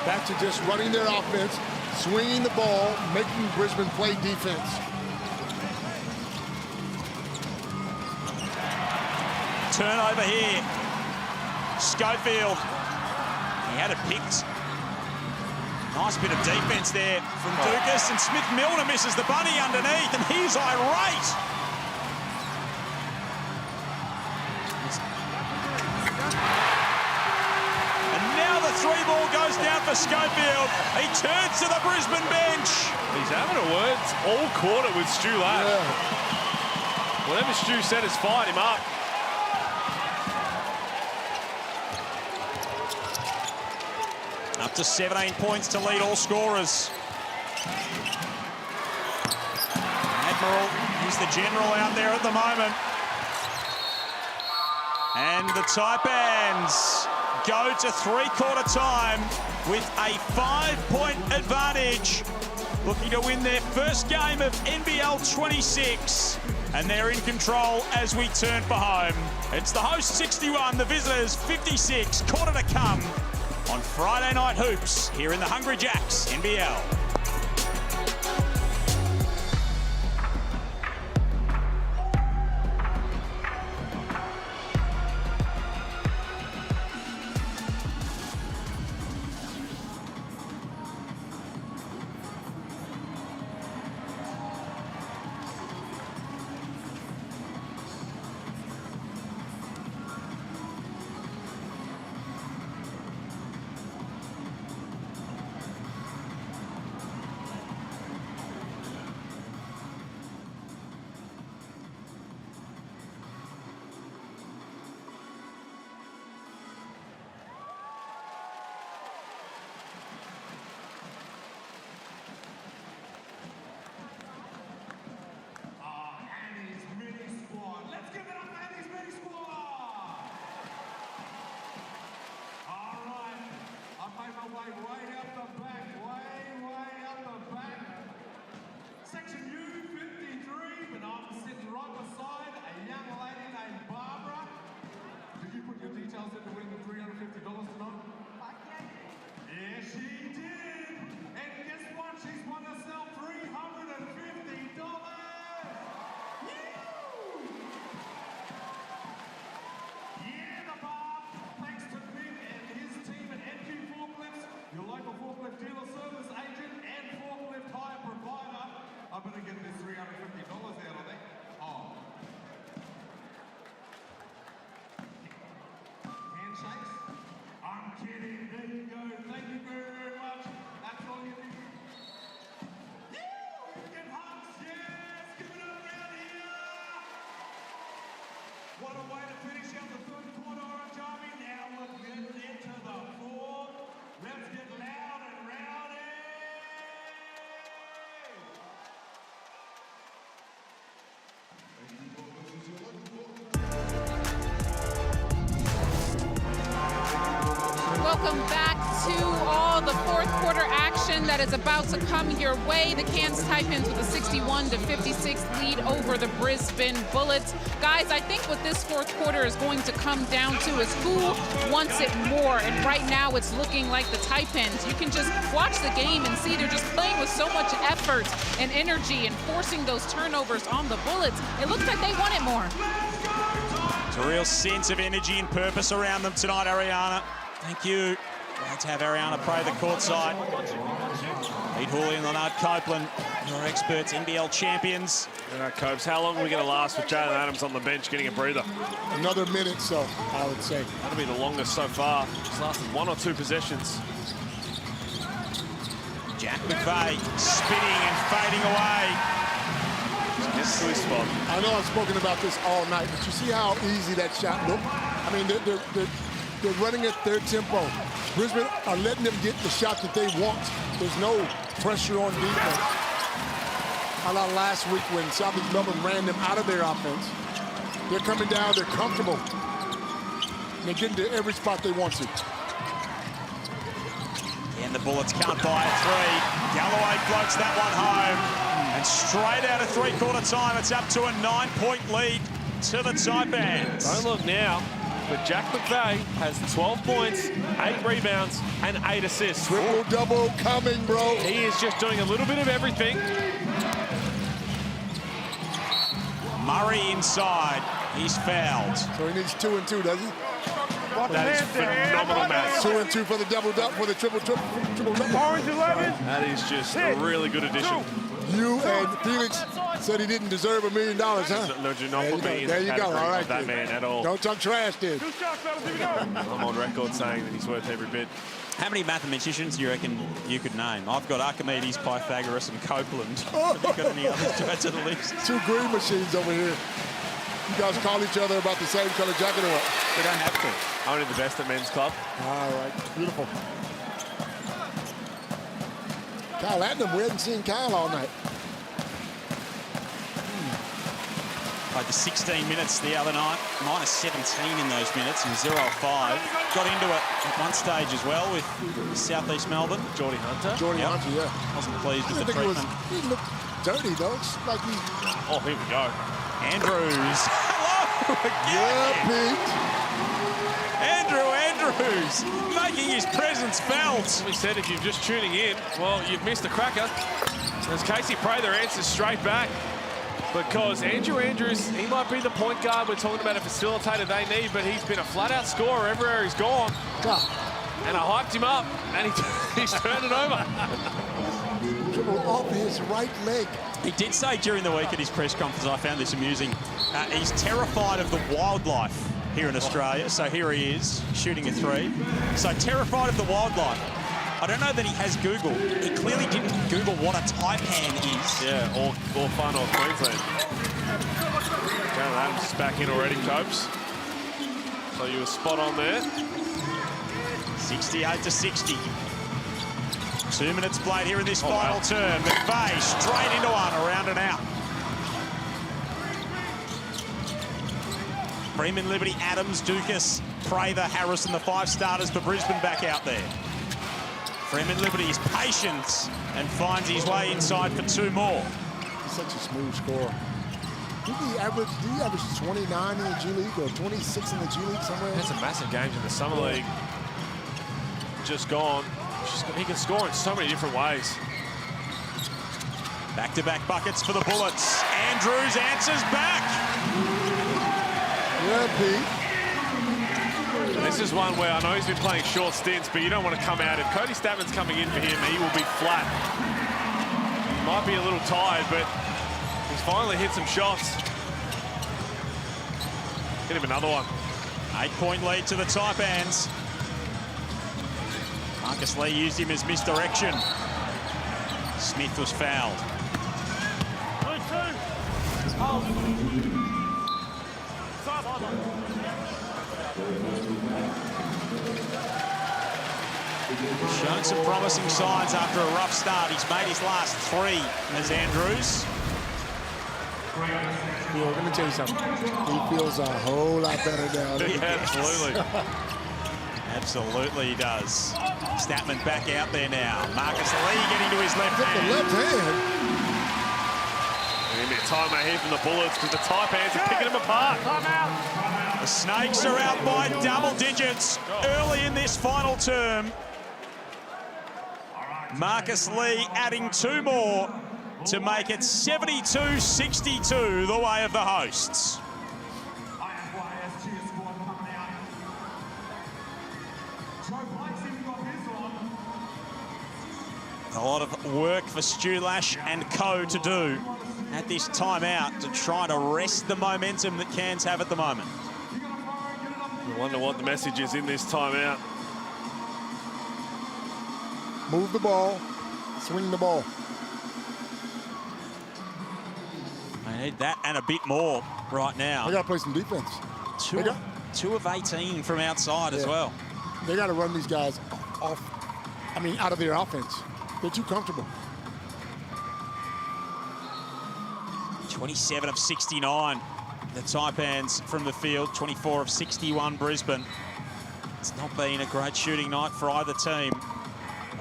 Back to just running their offense, swinging the ball, making Brisbane play defense. Turnover here. Schofield. He had it picked. Nice bit of defense there from Dukas, and Smith-Milner misses the bunny underneath, and he's irate. And now the 3-ball goes down for Schofield. He turns to the Brisbane bench. He's having a word all quarter with Stu Ladd. Yeah. Whatever Stu said has fired him up. Up to 17 points to lead all scorers. Admiral is the general out there at the moment. And the Taipans go to three-quarter time with a 5-point advantage. Looking to win their first game of NBL26. And they're in control as we turn for home. It's the hosts 61, the visitors 56, quarter to come on Friday Night Hoops here in the Hungry Jacks NBL. Welcome back to all the fourth quarter action that is about to come your way. The Cairns Taipans with a 61-56 lead over the Brisbane Bullets. Guys, I think what this fourth quarter is going to come down to is who wants it more. And right now it's looking like the Taipans. You can just watch the game and see they're just playing with so much effort and energy and forcing those turnovers on the Bullets. It looks like they want it more. It's a real sense of energy and purpose around them tonight, Ariana. Thank you. Great to have Ariana pray the courtside. Pete Hawley and Leonard Copeland, your experts, NBL champions. All right, Copes, how long are we going to last with Jalen Adams on the bench getting a breather? Another minute, so I would say. That'll be the longest so far. It's lasted 1 or 2 possessions. Jack McVeigh spinning and fading away. Gets to his spot. I know I've spoken about this all night, but you see how easy that shot looked? I mean, they're running at their tempo. Brisbane are letting them get the shot that they want. There's no pressure on defense. A la last week when Southeast Melbourne ran them out of their offense. They're coming down, they're comfortable. And they're getting to every spot they want to. And the Bullets can't buy a three. Galloway floats that one home. And straight out of three-quarter time, it's up to a 9-point lead to the Taipans. Don't look now, but Jack McVeigh has 12 points, 8 rebounds, and 8 assists. Triple-double coming, bro. He is just doing a little bit of everything. Murray inside. He's fouled. So he needs 2 and 2, does he? That is phenomenal, Matt. 2 and 2 for the double-double, for the triple-double. Orange 11. That is just a really good addition. You and Felix said he didn't deserve $1 million, huh? No, do not put me in there you go. All right, that man at all. Don't talk trash, dude. I'm on record saying that he's worth every bit. How many mathematicians do you reckon you could name? I've got Archimedes, Pythagoras, and Copeland. Have you got any others to add to the list? 2 green machines over here. You guys call each other about the same color jacket or what? We don't have to. Only the best at men's club. All right, beautiful. Kyle Adnam, we hadn't seen Kyle all night. Played the 16 minutes the other night, minus 17 in those minutes, and 0-5. Got into it at one stage as well with Southeast Melbourne. Geordie Hunter. Jordy Hunter, yeah. Wasn't pleased with I the think treatment. he looked dirty, though. It's like he... Oh, here we go. Andrews. Hello Yeah, again. Pete. Andrews making his presence felt. We said if you're just tuning in, well, you've missed a cracker. As Casey Prather answers straight back. Because Andrew Andrews, he might be the point guard we're talking about, a facilitator they need, but he's been a flat-out scorer everywhere he's gone. And I hyped him up, and he's turned it over. Dribble off his right leg. He did say during the week at his press conference, I found this amusing, he's terrified of the wildlife here in Australia. So here he is, shooting a 3. So terrified of the wildlife. I don't know that he has Google. He clearly didn't Google what a taipan is. Yeah, or far north Queensland. Jalen Adams is back in already, Copes. So you were spot on there. 68-60. 2 minutes played here in this final turn. McVeigh straight into one, around and out. Freeman, Liberty, Adams, Dukas, Prather, Harrison, the 5 starters for Brisbane back out there. Freeman Liberty is patient and finds his way inside for 2 more. He's such a smooth scorer. Did he average 29 in the G League or 26 in the G League somewhere? Had some massive games in the Summer League. Just gone. He can score in so many different ways. Back-to-back buckets for the Bullets. Andrews answers back. Yeah, Pete. This is one where I know he's been playing short stints, but you don't want to come out. If Cody Statman's coming in for him, he will be flat. He might be a little tired, but he's finally hit some shots. Get him another one. 8-point lead to the Taipans. Marcus Lee used him as misdirection. Smith was fouled. Shown some promising signs after a rough start. He's made his last 3 as Andrews. Yeah, let me tell you something. He feels a whole lot better now. Yeah, absolutely. Absolutely he does. Statman back out there now. Marcus Lee getting to his left hand. The left hand. Going to be a timeout here from the Bullets because the Taipans are picking them apart. The Snakes are out by double digits early in this final term. Marcus Lee adding 2 more to make it 72-62 the way of the hosts. A lot of work for Stu Lash and co to do at this timeout to try to rest the momentum that Cairns have at the moment. I wonder what the message is in this timeout. Move the ball, swing the ball. They need that and a bit more right now. They got to play some defense. Two of 18 from outside as well. They got to run these guys off, out of their offense. They're too comfortable. 27 of 69, the Taipans from the field. 24 of 61, Brisbane. It's not been a great shooting night for either team.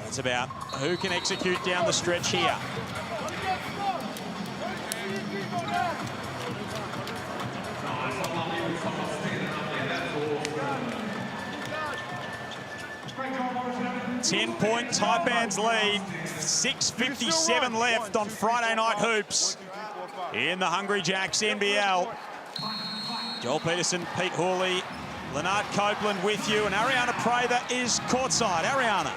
It's about who can execute down the stretch here. Ten-point Taipans lead. 6:57 left on Friday Night Hoops in the Hungry Jacks NBL. Joel Peterson, Pete Hawley, Leonard Copeland with you, and Ariana Prather is courtside. Ariana.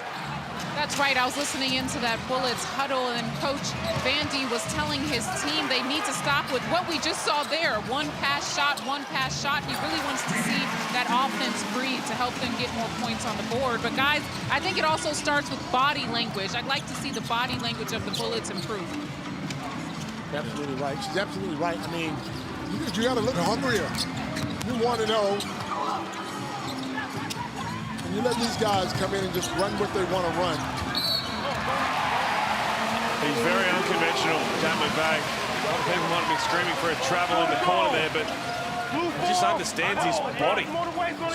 That's right. I was listening into that Bullets huddle, and Coach Vandy was telling his team they need to stop with what we just saw there. One pass shot, one pass shot. He really wants to see that offense breathe to help them get more points on the board. But, guys, I think it also starts with body language. I'd like to see the body language of the Bullets improve. Absolutely right. She's absolutely right. You got to look hungrier. You want to know. And you let these guys come in and just run what they want to run. He's very unconventional, Dan McVeigh. A lot of people might have been screaming for a travel in the corner there, but he just understands his body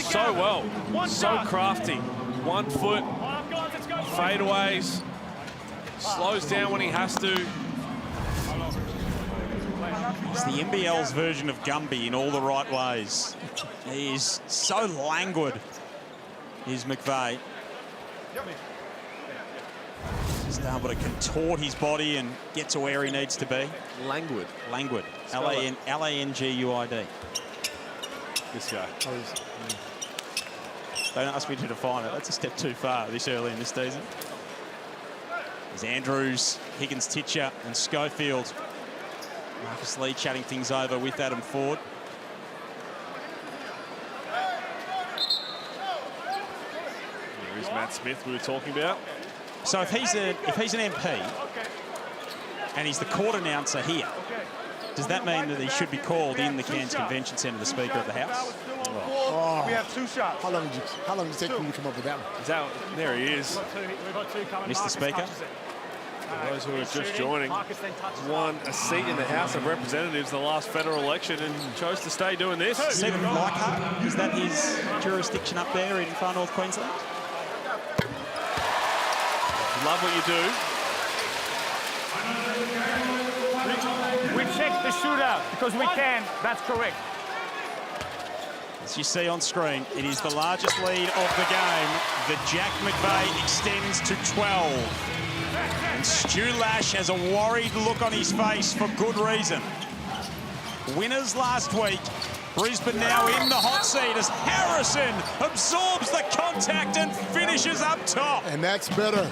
so well. So crafty. 1 foot, fadeaways, slows down when he has to. It's the NBL's version of Gumby in all the right ways. He is so languid, is McVeigh. Just able to contort his body and get to where he needs to be. Languid. Languid. L-A-N-G-U-I-D. This guy. Don't ask me to define it. That's a step too far this early in the season. There's Andrews, Higgins-Titcher and Schofield. Marcus Lee chatting things over with Adam Ford. Here's Matt Smith we were talking about. So if he's an MP and he's the court announcer here, does that mean that he should be called in the Cairns Convention Centre, the Speaker of the House? Oh. We have 2 shots. How long did it take you to come up with that one? There he is. Mr. Speaker. For those who are just joining, won a seat in the House of Representatives in the last federal election and chose to stay doing this. Stephen Leichhardt, is that his jurisdiction up there in far north Queensland? Love what you do. We check the shootout because we can. That's correct. As you see on screen, it is the largest lead of the game. The Jack McVeigh extends to 12. And Stu Lash has a worried look on his face for good reason. Winners last week. Brisbane now in the hot seat as Harrison absorbs the contact and finishes up top. And that's better.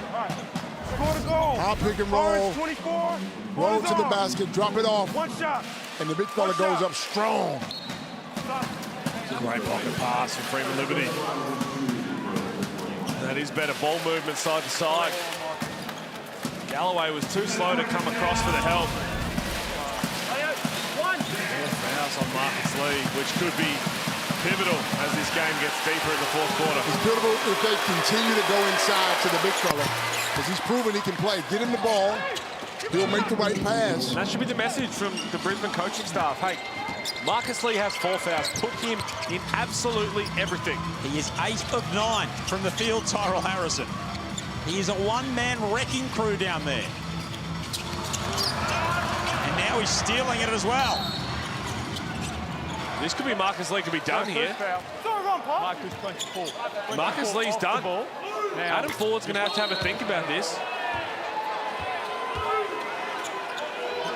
Score the goal. I'll pick and roll. 24. Roll to the basket, drop it off. 1 shot. And the big fella goes up strong. Great pocket pass from Freeman Liberty. That is better ball movement side to side. Galloway was too slow to come across for the help. Fouls on Marcus Lee, which could be pivotal as this game gets deeper in the 4th quarter. It's pivotal if they continue to go inside to the big fella, because he's proven he can play. Get him the ball, he'll make the right pass. And that should be the message from the Brisbane coaching staff. Hey, Marcus Lee has 4 fouls. Put him in absolutely everything. He is 8 of 9 from the field, Tyrell Harrison. He is a one-man wrecking crew down there. And now he's stealing it as well. This could be Marcus Lee could be done here. Marcus Lee's done. Adam Ford's going to have a think about this.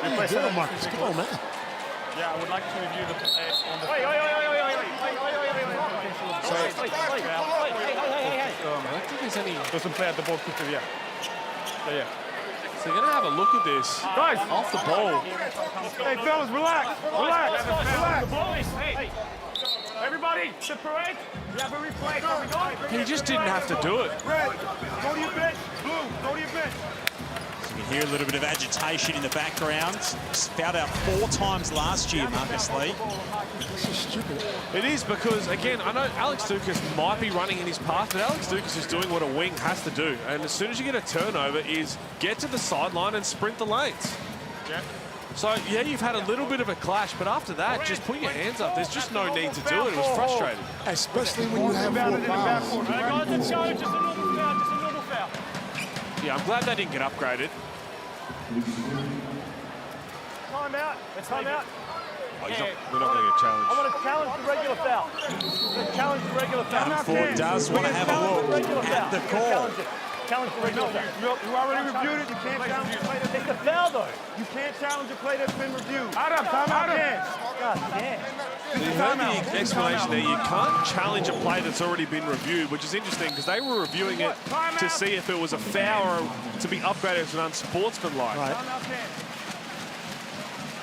Yeah, Marcus, come on, man. Yeah, I would like to review the on the. Wait. I don't think there's any. Doesn't play at the ball quicker, yeah. Yeah. So you're going to have a look at this. Guys, off the ball. Hey, fellas, relax. Hey, everybody, separate. We have a replay. He just didn't have to do it. Red, go to your bench. Blue, go to your bench. You can hear a little bit of agitation in the background. Fouled out 4 times last year, Marcus Lee. This is stupid. It is because, again, I know Alex Dukas might be running in his path, but Alex Dukas is doing what a wing has to do. And as soon as you get a turnover is get to the sideline and sprint the lanes. Yeah. So, yeah, you've had a little bit of a clash, but after that, just put your hands up. There's just no need to do it. It was frustrating. Especially when you have 4 fouls. Guys, let's go. Just a normal foul. Yeah, I'm glad they didn't get upgraded. Time out. Time out. Oh, we're not going to get challenged. I want to challenge the regular foul. Challenge the regular foul. Adam Ford does want to have a look at the call. Challenge the regular foul. You already reviewed it. You can't challenge the play. It's a foul, though. You can't challenge a play that's been reviewed. Adam, time out. God damn. So you heard the explanation there. You can't challenge a play that's already been reviewed, which is interesting because they were reviewing it to see if it was a foul or to be upgraded as an unsportsmanlike. Right.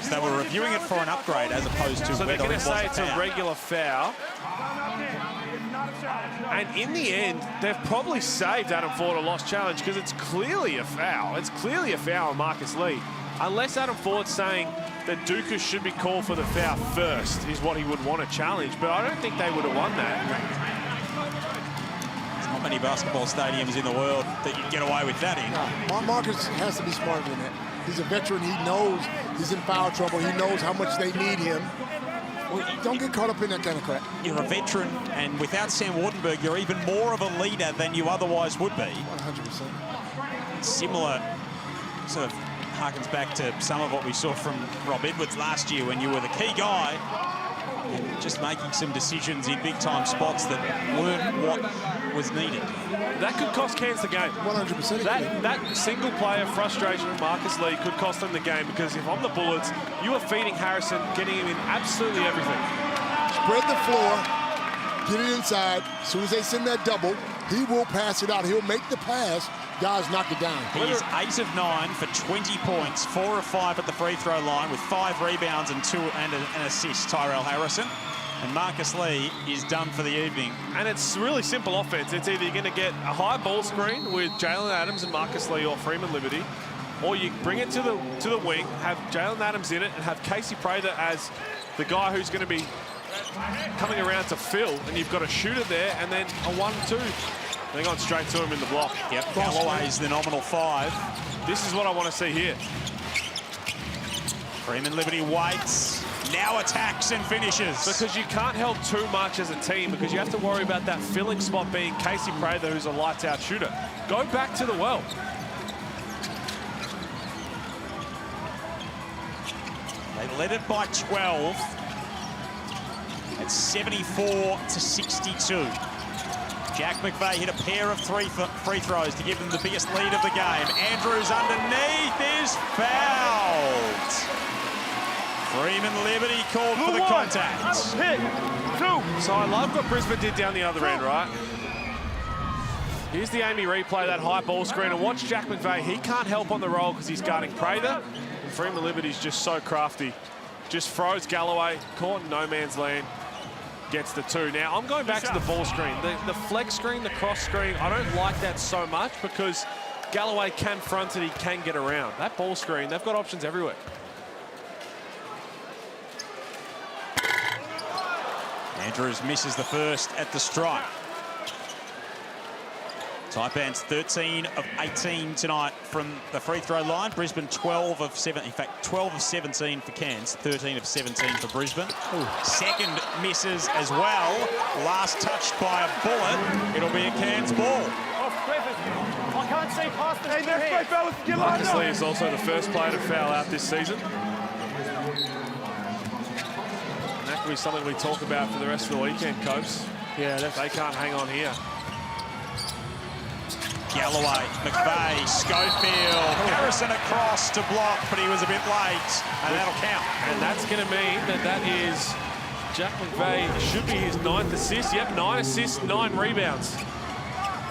So they were reviewing it for an upgrade as opposed to so they're whether going it to was say it's a regular foul. And in the end, they've probably saved Adam Ford a lost challenge because it's clearly a foul. It's clearly a foul on Marcus Lee. Unless Adam Ford's saying that Dukas should be called for the foul first is what he would want to challenge. But I don't think they would have won that. There's not many basketball stadiums in the world that you'd get away with that in. No, Marcus has to be smarter than that. He's a veteran. He knows he's in foul trouble. He knows how much they need him. Don't get caught up in that kind of crap. You're a veteran, and without Sam Wardenberg, you're even more of a leader than you otherwise would be. 100%. Similar sort of harkens back to some of what we saw from Rob Edwards last year when you were the key guy and just making some decisions in big-time spots that weren't what was needed. That could cost Cairns the game. 100%. That single-player frustration of Marcus Lee could cost them the game because if I'm the Bullets, you are feeding Harrison, getting him in absolutely everything. Spread the floor, get it inside. As soon as they send that double, he will pass it out. He'll make the pass. Guys, knock it down. He is 8 of 9 for 20 points, 4 of 5 at the free throw line with 5 rebounds and 2 and an assist, Tyrell Harrison. And Marcus Lee is done for the evening. And it's really simple offense. It's either you're going to get a high ball screen with Jalen Adams and Marcus Lee or Freeman Liberty, or you bring it to the wing, have Jalen Adams in it, and have Casey Prather as the guy who's going to be coming around to fill, and you've got a shooter there, and then a 1-2. They're going straight to him in the block. Yep, Galloway's the nominal 5. This is what I want to see here. Freeman Liberty waits, now attacks and finishes. Because you can't help too much as a team because you have to worry about that filling spot being Casey Prather, who's a lights-out shooter. Go back to the well. They led it by 12. It's 74-62. Jack McVeigh hit a pair of free throws to give them the biggest lead of the game. Andrews underneath is fouled. Freeman Liberty called for the contact. Hit. 2. So I love what Brisbane did down the other end, right? Here's the Amy replay, that high ball screen, and watch Jack McVeigh. He can't help on the roll because he's guarding Prather. And Freeman Liberty's just so crafty. Just throws Galloway, caught in no man's land. Gets the 2. Now, I'm going back to the ball screen. The flex screen, the cross screen, I don't like that so much because Galloway can front it, he can get around. That ball screen, they've got options everywhere. Andrews misses the first at the stripe. Taipans 13 of 18 tonight from the free throw line. Brisbane 12 of 7, in fact 12 of 17 for Cairns, 13 of 17 for Brisbane. Ooh. Second misses as well. Last touched by a bullet. It'll be a Cairns ball. I can't see past the Hey, fellas, get lined Marcus Lee is also the first player to foul out this season. And that could be something we talk about for the rest of the weekend, Copes. Yeah, they can't hang on here. Galloway, McVeigh, Schofield, Harrison across to block, but he was a bit late, and that'll count. And that's going to mean that that is Jack McVeigh, should be his 9th assist. Yep, 9 assists, 9 rebounds.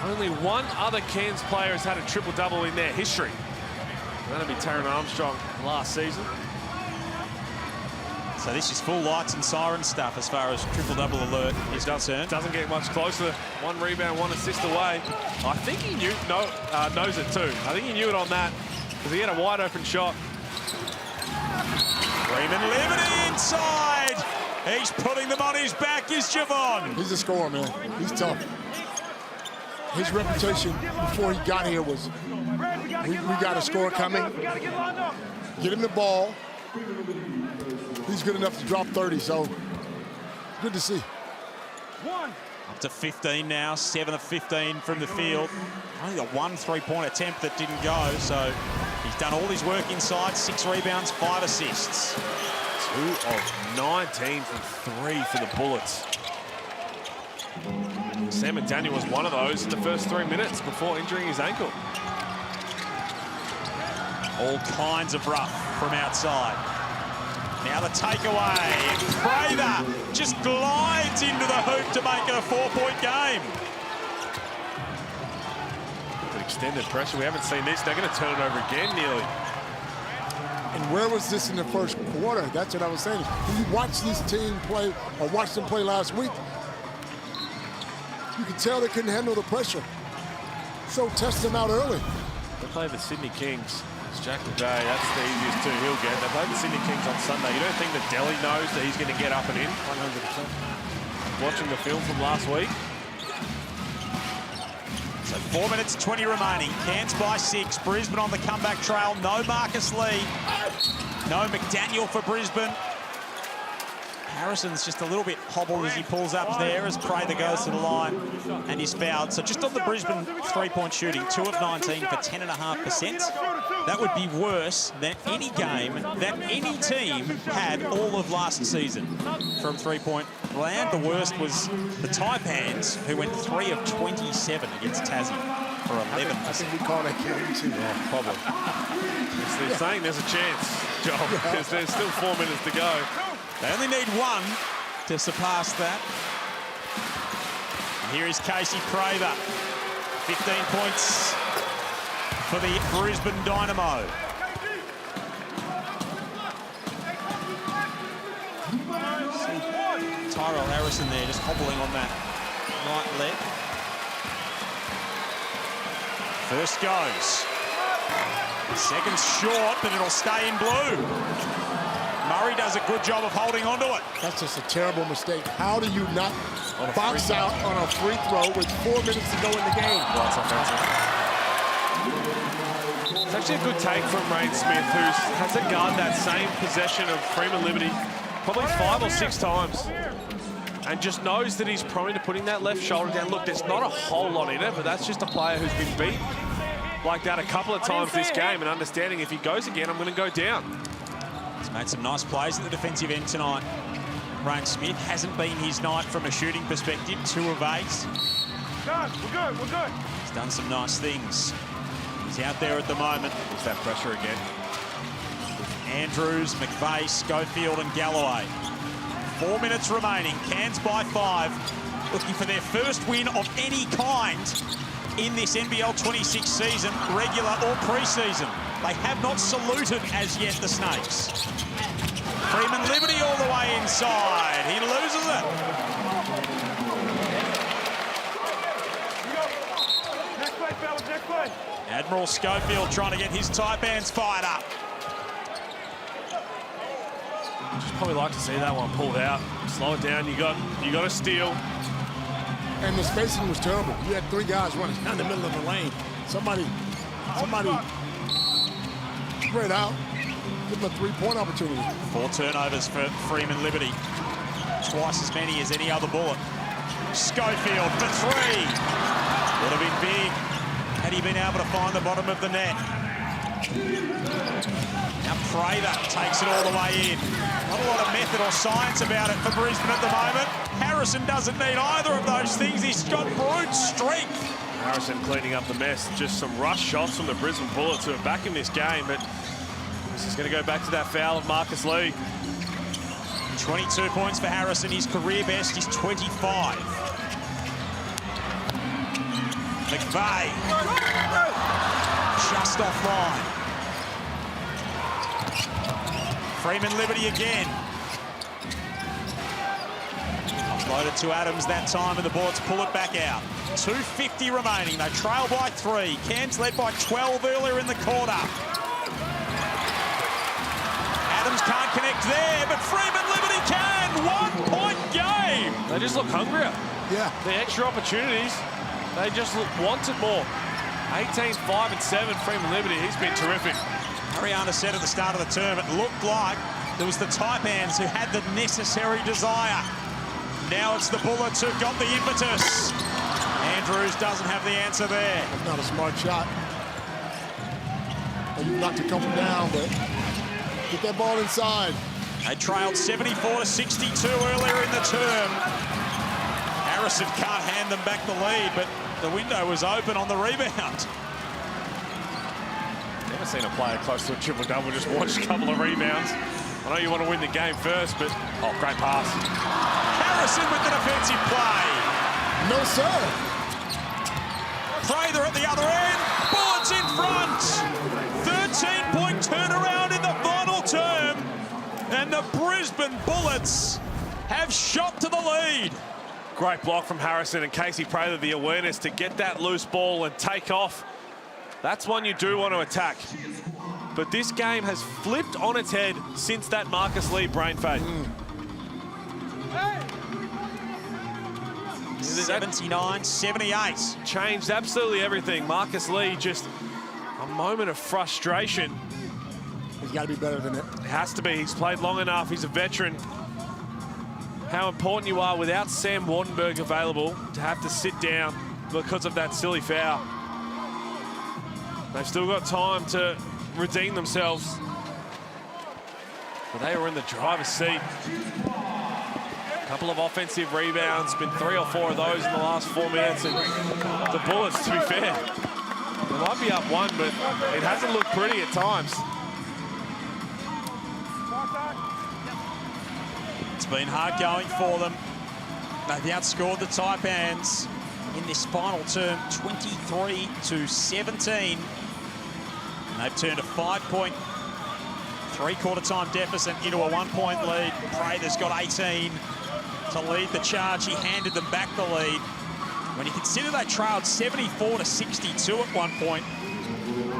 Only one other Cairns player has had a triple-double in their history. That'll be Taron Armstrong last season. So this is full lights and siren stuff as far as triple-double alert is concerned. Doesn't get much closer. 1 rebound, 1 assist away. I think he knows it too. I think he knew it on that because he had a wide-open shot. Freeman Liberty inside. He's putting them on his back, is Javon. He's a scorer, man. He's tough. His reputation before he got here was, we got a score coming. Get him the ball. He's good enough to drop 30, so good to see. Up to 15 now, 7 of 15 from the field. Only got 1 3-point attempt that didn't go, so he's done all his work inside. 6 rebounds, 5 assists. 2 of 19 from 3 for the Bullets. Sam McDaniel was one of those in the first 3 minutes before injuring his ankle. All kinds of rough from outside. Now the takeaway. Prather just glides into the hoop to make it a 4-point game. With extended pressure, we haven't seen this. They're going to turn it over again nearly. And where was this in the first quarter? That's what I was saying. When you watch this team play, or watch them play last week, you could tell they couldn't handle the pressure. So test them out early. They play the Sydney Kings. It's Jack McVeigh, that's the easiest 2 he'll get. They play the Sydney Kings on Sunday. You don't think that Delhi knows that he's going to get up and in? 100%. Watching the film from last week. So 4 minutes, 20 remaining. Cairns by 6. Brisbane on the comeback trail. No Marcus Lee. No McDaniel for Brisbane. Harrison's just a little bit hobbled as he pulls up there as Prather goes to the line and he's fouled. So just on the Brisbane 3-point shooting, 2 of 19 for 10.5%. That would be worse than any game that any team had all of last season from 3-point land. The worst was the Taipans, who went 3 of 27 against Tassie for 11%. I think we call that game too. Yeah, probably. They're saying there's a chance, Joel, because there's still 4 minutes to go. They only need 1 to surpass that. And here is Casey Prather. 15 points for the Brisbane Dynamo. See Tyrell Harrison there just hobbling on that right leg. First goes. Second's short, but it'll stay in blue. Murray does a good job of holding onto it. That's just a terrible mistake. How do you not box out on a free throw with 4 minutes to go in the game? Well, that's offensive. It's actually a good take from Rain Smith, who has to guard that same possession of Freeman Liberty probably 5 or 6 times. And just knows that he's prone to putting that left shoulder down. Look, there's not a whole lot in it, but that's just a player who's been beat like that a couple of times this game and understanding if he goes again, I'm going to go down. He's made some nice plays at the defensive end tonight. Rain Smith hasn't been his night from a shooting perspective. 2 of 8. We're good. He's done some nice things. He's out there at the moment. There's that pressure again. Andrews, McVeigh, Schofield and Galloway. 4 minutes remaining. Cairns by 5. Looking for their first win of any kind in this NBL26 season, regular or pre-season. They have not saluted as yet, the Snakes. Freeman Liberty all the way inside. He loses it. Next play, fellas, next play. Admiral Schofield trying to get his Taipans fired up. Just probably like to see that one pulled out. Slow it down. You got a steal. And the spacing was terrible. You had 3 guys running down the middle of the lane. Somebody spread out, give them a 3-point opportunity. 4 turnovers for Freeman Liberty. Twice as many as any other Bullet. Schofield for 3. Would have been big had he been able to find the bottom of the net. Now Prather takes it all the way in. Not a lot of method or science about it for Brisbane at the moment. Harrison doesn't need either of those things. He's got brute strength. Harrison cleaning up the mess. Just some rush shots from the Brisbane Bullets who are back in this game, but this is going to go back to that foul of Marcus Lee. 22 points for Harrison. His career best is 25. McVeigh. Just offline. Freeman Liberty again. Offloaded to Adams that time, and the Bullets pull it back out. 2:50 remaining. They trail by 3. Cairns led by 12 earlier in the quarter. Adams can't connect there, but Freeman Liberty can. 1-point game. They just look hungrier. Yeah. The extra opportunities, they just want it more. 18, 5 and 7, Freeman Liberty. He's been terrific. Ariana said at the start of the term, it looked like there was the Taipans who had the necessary desire. Now it's the Bullets who've got the impetus. Andrews doesn't have the answer there. That's not a smart shot. You knocked a couple down, but get that ball inside. They trailed 74-62 earlier in the term. Harrison can't hand them back the lead, but the window was open on the rebound. Never seen a player close to a triple-double. Just watch a couple of rebounds. I know you want to win the game first, but oh, great pass. Harrison with the defensive play. No, sir. Prather at the other end. Bullets in front. 13-point turnaround in the final term. And the Brisbane Bullets have shot to the lead. Great block from Harrison and Casey Prather. The awareness to get that loose ball and take off. That's one you do want to attack. But this game has flipped on its head since that Marcus Lee brain fade. 79-78. Changed absolutely everything. Marcus Lee, just a moment of frustration. He's got to be better than it. It has to be. He's played long enough. He's a veteran. How important you are without Sam Wardenberg available to have to sit down because of that silly foul. They've still got time to redeem themselves. But they were in the driver's seat. A couple of offensive rebounds, been 3 or 4 of those in the last 4 minutes. And the Bullets, to be fair, they might be up 1, but it hasn't looked pretty at times. It's been hard going for them. They've outscored the Taipans in this final term 23-17. And they've turned a 5-point three-quarter time deficit into a 1-point lead. Prather's got 18 to lead the charge. He handed them back the lead. When you consider they trailed 74-62 at one point,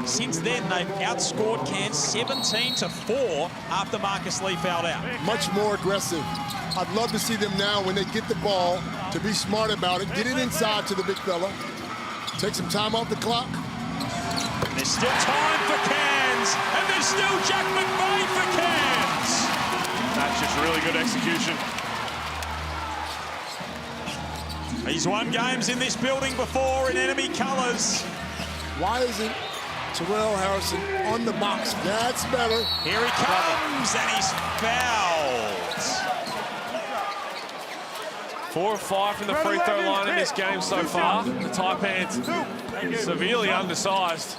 since then they've outscored Cairns 17-4 after Marcus Lee fouled out. Much more aggressive. I'd love to see them now when they get the ball to be smart about it, get it inside to the big fella, take some time off the clock. There's still time for Cairns, and there's still Jack McVeigh for Cairns. That's just really good execution. He's won games in this building before in enemy colours. Why isn't Tyrell Harrison on the box? That's better. Here he comes, and he's fouled. 4 of 5 from the free throw line in this game so far. The Taipans severely undersized.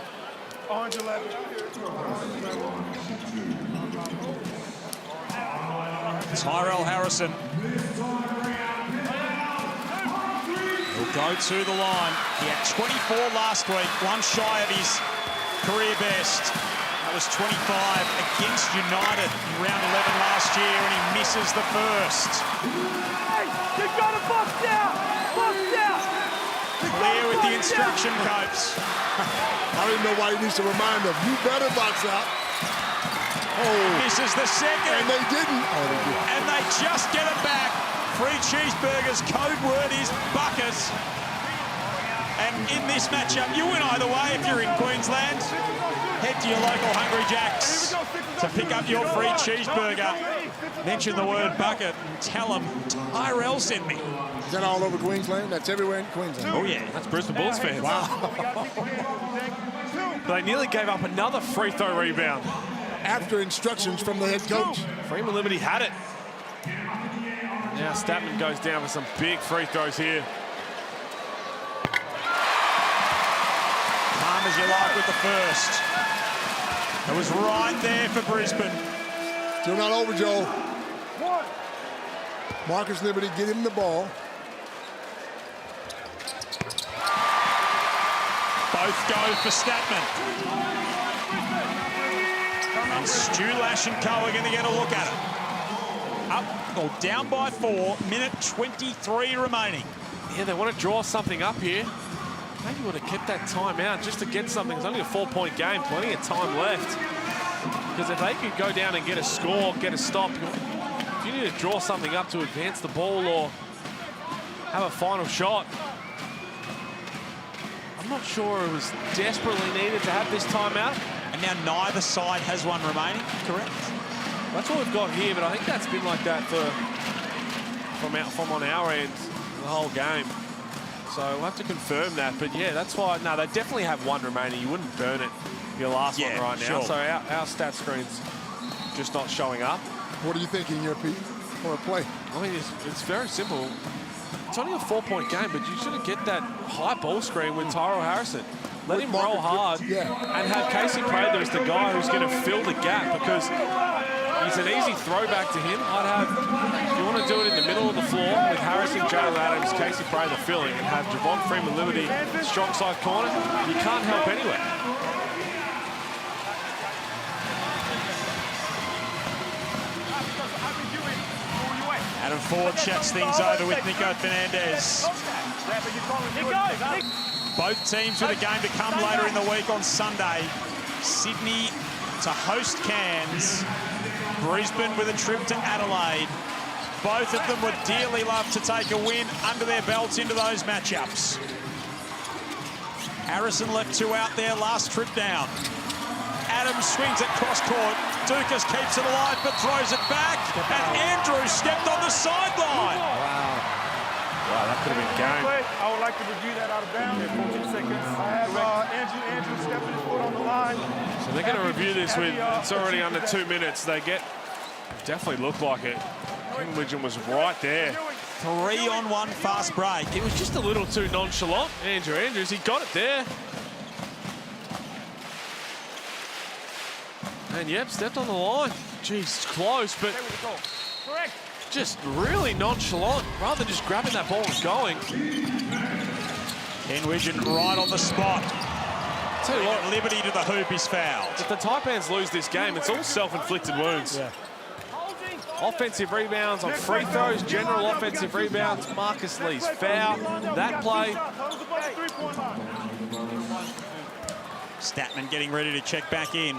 Tyrell Harrison will go to the line. He had 24 last week, one shy of his career best. That was 25 against United in round 11 last year, and he misses the first. Hey, you got to box down! Box down! Clear with the instruction codes. I don't even know why he needs to remind them. You better box out. Oh. Misses the second. And they didn't. Oh, they did. And they just get it back. free cheeseburgers. Code word is bucket. And in this matchup, you win either way if you're in Queensland. Head to your local Hungry Jack's to pick up your free cheeseburger. Mention the word bucket and tell them Tyrell sent me. Is that all over Queensland? That's everywhere in Queensland. Oh, yeah. That's Brisbane Bulls fans. Wow. They nearly gave up another free throw rebound. After instructions from the head coach. Freeman Liberty had it. Now Statman goes down with some big free throws here. Calm as you like with the first. It was right there for Brisbane. Still not over, Joe. Marcus Liberty, get him the ball. Both go for Statman. And Stu Lash and Co are going to get a look at it. Up or down by 4, minute 23 remaining. Yeah, they want to draw something up here. Maybe would have kept that time out just to get something. It's only a 4-point game, plenty of time left. Because if they could go down and get a score, get a stop, if you need to draw something up to advance the ball or have a final shot, I'm not sure it was desperately needed to have this timeout. And now neither side has one remaining, correct? That's what we've got here, but I think that's been like that from on our end the whole game. So we'll have to confirm that. But yeah, that's why. No, they definitely have one remaining. You wouldn't burn it, your last one right now. Sure. So our stat screen's just not showing up. What are you thinking here, Pete, for a play? I mean, it's very simple. It's only a 4-point game, but you shouldn't get that high ball screen with Tyrell Harrison. Let him roll hard and have Casey Prather as the guy who's going to fill the gap, because he's an easy throwback to him. I'd have, if you want to do it in the middle of the floor with Harrison, Jalen Adams, Casey Prather filling, and have Javon Freeman Liberty strong side corner, you can't help anyway. Adam Ford chats things over with Nico Fernandez. Both teams with a game to come later in the week on Sunday. Sydney to host Cairns. Brisbane with a trip to Adelaide. Both of them would dearly love to take a win under their belts into those matchups. Harrison left 2 out there last trip down. Adams swings it cross court. Dukas keeps it alive but throws it back. And Andrew stepped on the sideline. Wow, that could have been game. I would like to review that out of bounds. 14 seconds. I have Andrew stepping his foot on the line. So they're going to review this with, it's already under 2 minutes. They definitely looked like it. King Widgeon was right there. 3-on-1 fast break. It was just a little too nonchalant. Andrew Andrews, he got it there. And yep, stepped on the line. Jeez, close, but just really nonchalant, rather than just grabbing that ball and going. Ken Widgeon right on the spot. Tell you what, Liberty to the hoop is fouled. if the Taipans lose this game, it's all self-inflicted wounds. Yeah. Offensive rebounds on free throws, general offensive rebounds. Marcus Lee's foul. That play. Statman getting ready to check back in.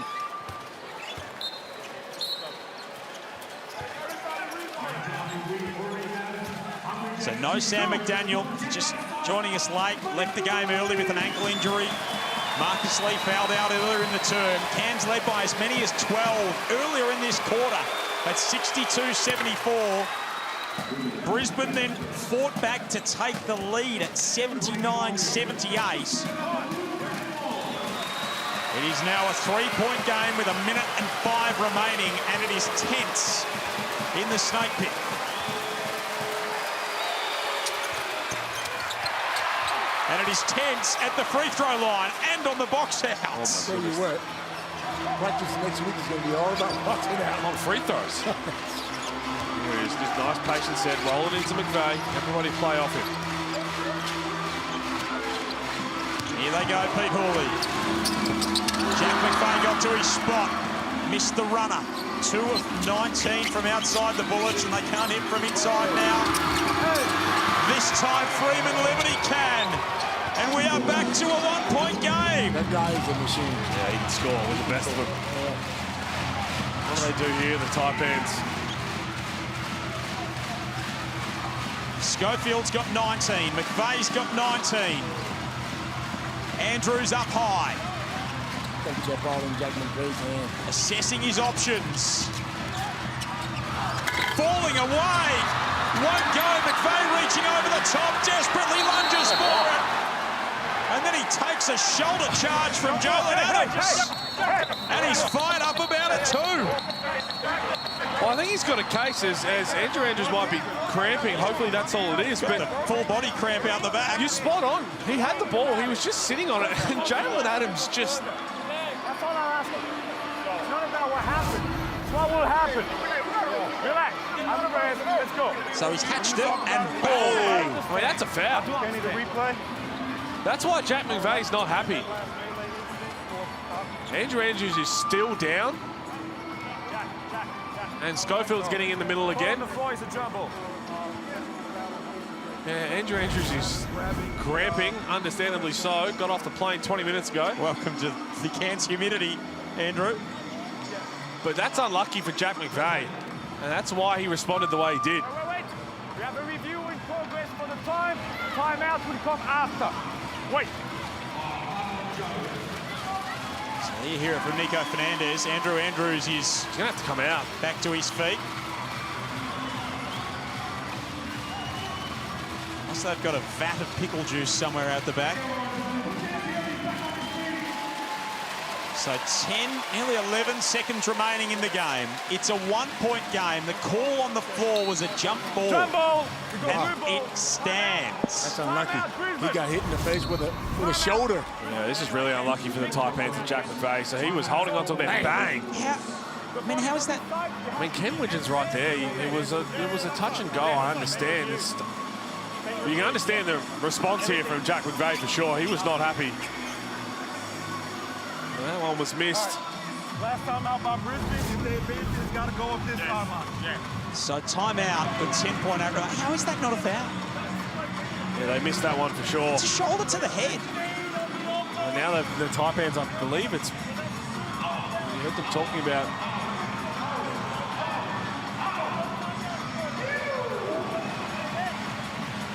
So no Sam McDaniel, just joining us late. Left the game early with an ankle injury. Marcus Lee fouled out earlier in the term. Cairns led by as many as 12 earlier in this quarter at 62-74. Brisbane then fought back to take the lead at 79-78. It is now a 3-point game with 1 minute and 5 remaining, and it is tense in the Snake Pit. And it is tense at the free throw line and on the box outs. Tell you what, practice next week is going to be all about boxing out. On free throws. Here's this nice patient set, roll it into McVeigh. Everybody play off him. Here they go, Pete Hawley. Jack McVeigh got to his spot, missed the runner. 2 of 19 from outside the Bullets, and they can't hit from inside now. This time Freeman Liberty can. And we are back to a 1-point game. That guy is a machine. Yeah, he can score with the best of them. What do they do here, the Taipans? Schofield's got 19. McVeigh's got 19. Andrews up high. Assessing his options. Falling away. Won't go. McVeigh reaching over the top. Desperately lunges for it. And then he takes a shoulder charge from Jalen Adams. And he's fired up about it too. Well, I think he's got a case as Andrew Andrews might be cramping. Hopefully that's all it is. But But full body cramp out the back. you're spot on. He had the ball. He was just sitting on it. And Jalen Adams just... That's all I'm asking. It's not about what happened. It's what will happen. Relax. I'm the man. Let's go. So he's hatched it and bang. I mean, that's a foul. Kenny, the replay. That's why Jack McVeigh's not happy. Andrew Andrews is still down. And Schofield's getting in the middle again. The floor is a jumble. Yeah, Andrew Andrews is cramping, understandably so. Got off the plane 20 minutes ago. Welcome to the Cairns humidity, Andrew. But that's unlucky for Jack McVeigh. And that's why he responded the way he did. Wait. We have a review in progress for the time. Timeout will come after. Wait. So you hear it from Nico Fernandez. Andrew Andrews is He's going to have to come out. back to his feet. Also, they've got a vat of pickle juice somewhere out the back. So 10, nearly 11 seconds remaining in the game. It's a one-point game. The call on the floor was a jump ball. Jump ball. And it stands. That's unlucky. He got hit in the face with a shoulder. Yeah, this is really unlucky for the Taipans and Jack McVeigh. So he was holding on to that bang. How is that? I mean, Ken Widgeon's right there. It was a touch and go. I understand. You can understand the response here from Jack McVeigh for sure. He was not happy. That one was missed. Last time out by Brisbane, if they advance, it's got to go up this time out. So timeout with 10.8. How is that not a foul? Yeah, they missed that one for sure. It's a shoulder to the head. And now the Taipans, I believe it's... You heard them talking about...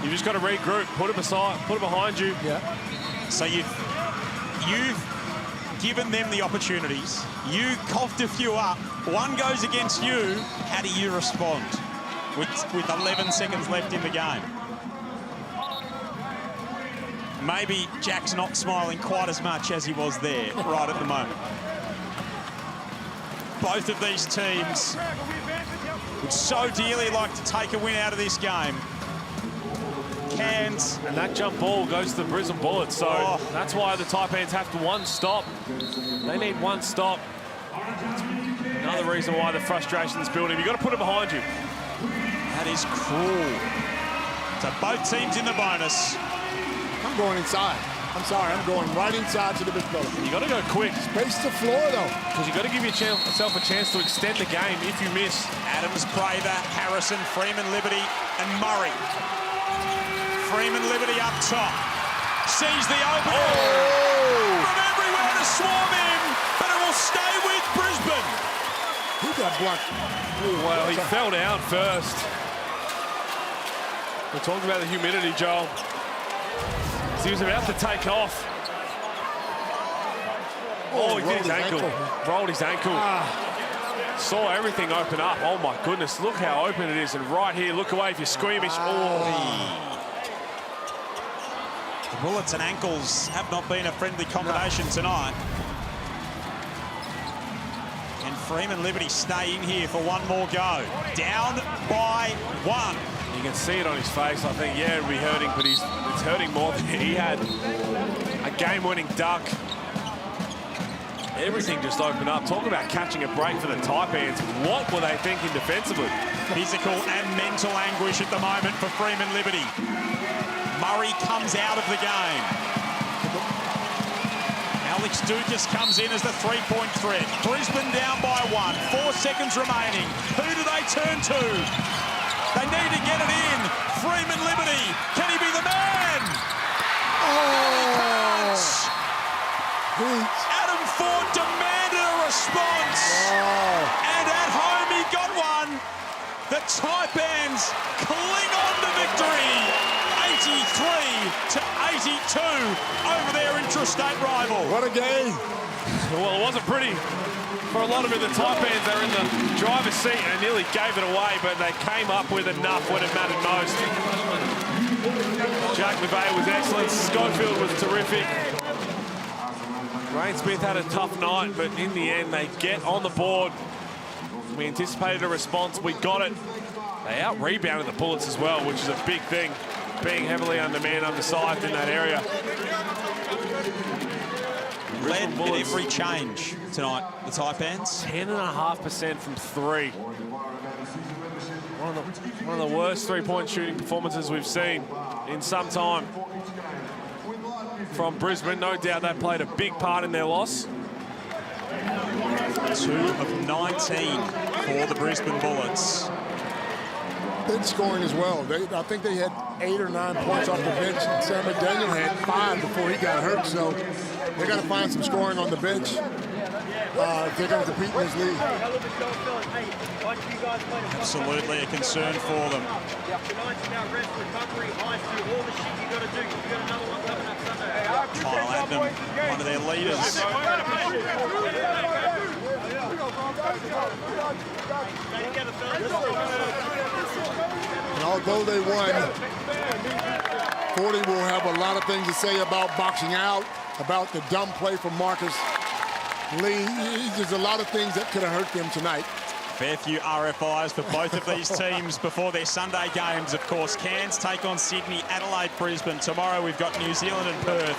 You just got to regroup, put it aside, put it behind you. Yeah. So you've given them the opportunities. You coughed a few up. One goes against you. How do you respond with 11 seconds left in the game? Maybe Jack's not smiling quite as much as he was there right at the moment. Both of these teams would so dearly like to take a win out of this game. Cairns. And that jump ball goes to the Brisbane Bullets, so that's why the Taipans have to one stop. They need one stop. Another reason why the frustration's building. You've got to put it behind you. That is cruel. So both teams in the bonus. I'm going inside. I'm sorry, I'm going right inside to the big building. You got to go quick. Space the floor, though. Because you got to give yourself a chance to extend the game if you miss. Adams, Praver, Harrison, Freeman, Liberty, and Murray. Freeman, Liberty up top. Sees the opening. From everywhere to swarm in, but it will stay with Brisbane. Who got blocked? Well, he fell down first. We're talking about the humidity, Joel. He was about to take off. Oh, he did his ankle. Rolled his ankle. Saw everything open up. Oh, my goodness. Look how open it is. And right here, look away if you're squeamish. The bullets and ankles have not been a friendly combination tonight. And Freeman Liberty stay in here for one more go. Down by one. You can see it on his face. I think, yeah, it'll be hurting, but it's hurting more than he had. A game-winning duck. Everything just opened up. Talk about catching a break for the Taipans. What were they thinking defensively? Physical and mental anguish at the moment for Freeman Liberty. Murray comes out of the game. Alex Dukas comes in as the three-point threat. Brisbane down by one. 4 seconds remaining. Who do they turn to? They need to get it in. Freeman Liberty. Can he be the man? Adam Ford demanded a response. And at home he got one. The Taipans cling on to victory. over their intrastate rival. What a game. Well, it wasn't pretty for a lot of it. The Taipans, they were in the driver's seat and nearly gave it away, but they came up with enough when it mattered most. Jack McVeigh was excellent. Schofield was terrific. Wayne Smith had a tough night, but in the end, they get on the board. We anticipated a response. We got it. They out-rebounded the Bullets as well, which is a big thing, being heavily undermanned, undersized in that area. Led in every change tonight, the Taipans. 10.5% from three. One of the worst three-point shooting performances we've seen in some time from Brisbane. No doubt that played a big part in their loss. 2 of 19 for the Brisbane Bullets. Bench scoring as well. I think they had 8 or 9 points off the bench. Sam McDaniel had 5 before he got hurt, so they got to find some scoring on the bench if they're going to compete in this league. Absolutely a concern for them. Kyle Adnam, one of their leaders. And although they won, 40 will have a lot of things to say about boxing out, about the dumb play from Marcus Lee. There's a lot of things that could have hurt them tonight. Fair few RFIs for both of these teams before their Sunday games, of course. Cairns take on Sydney, Adelaide, Brisbane. Tomorrow we've got New Zealand and Perth,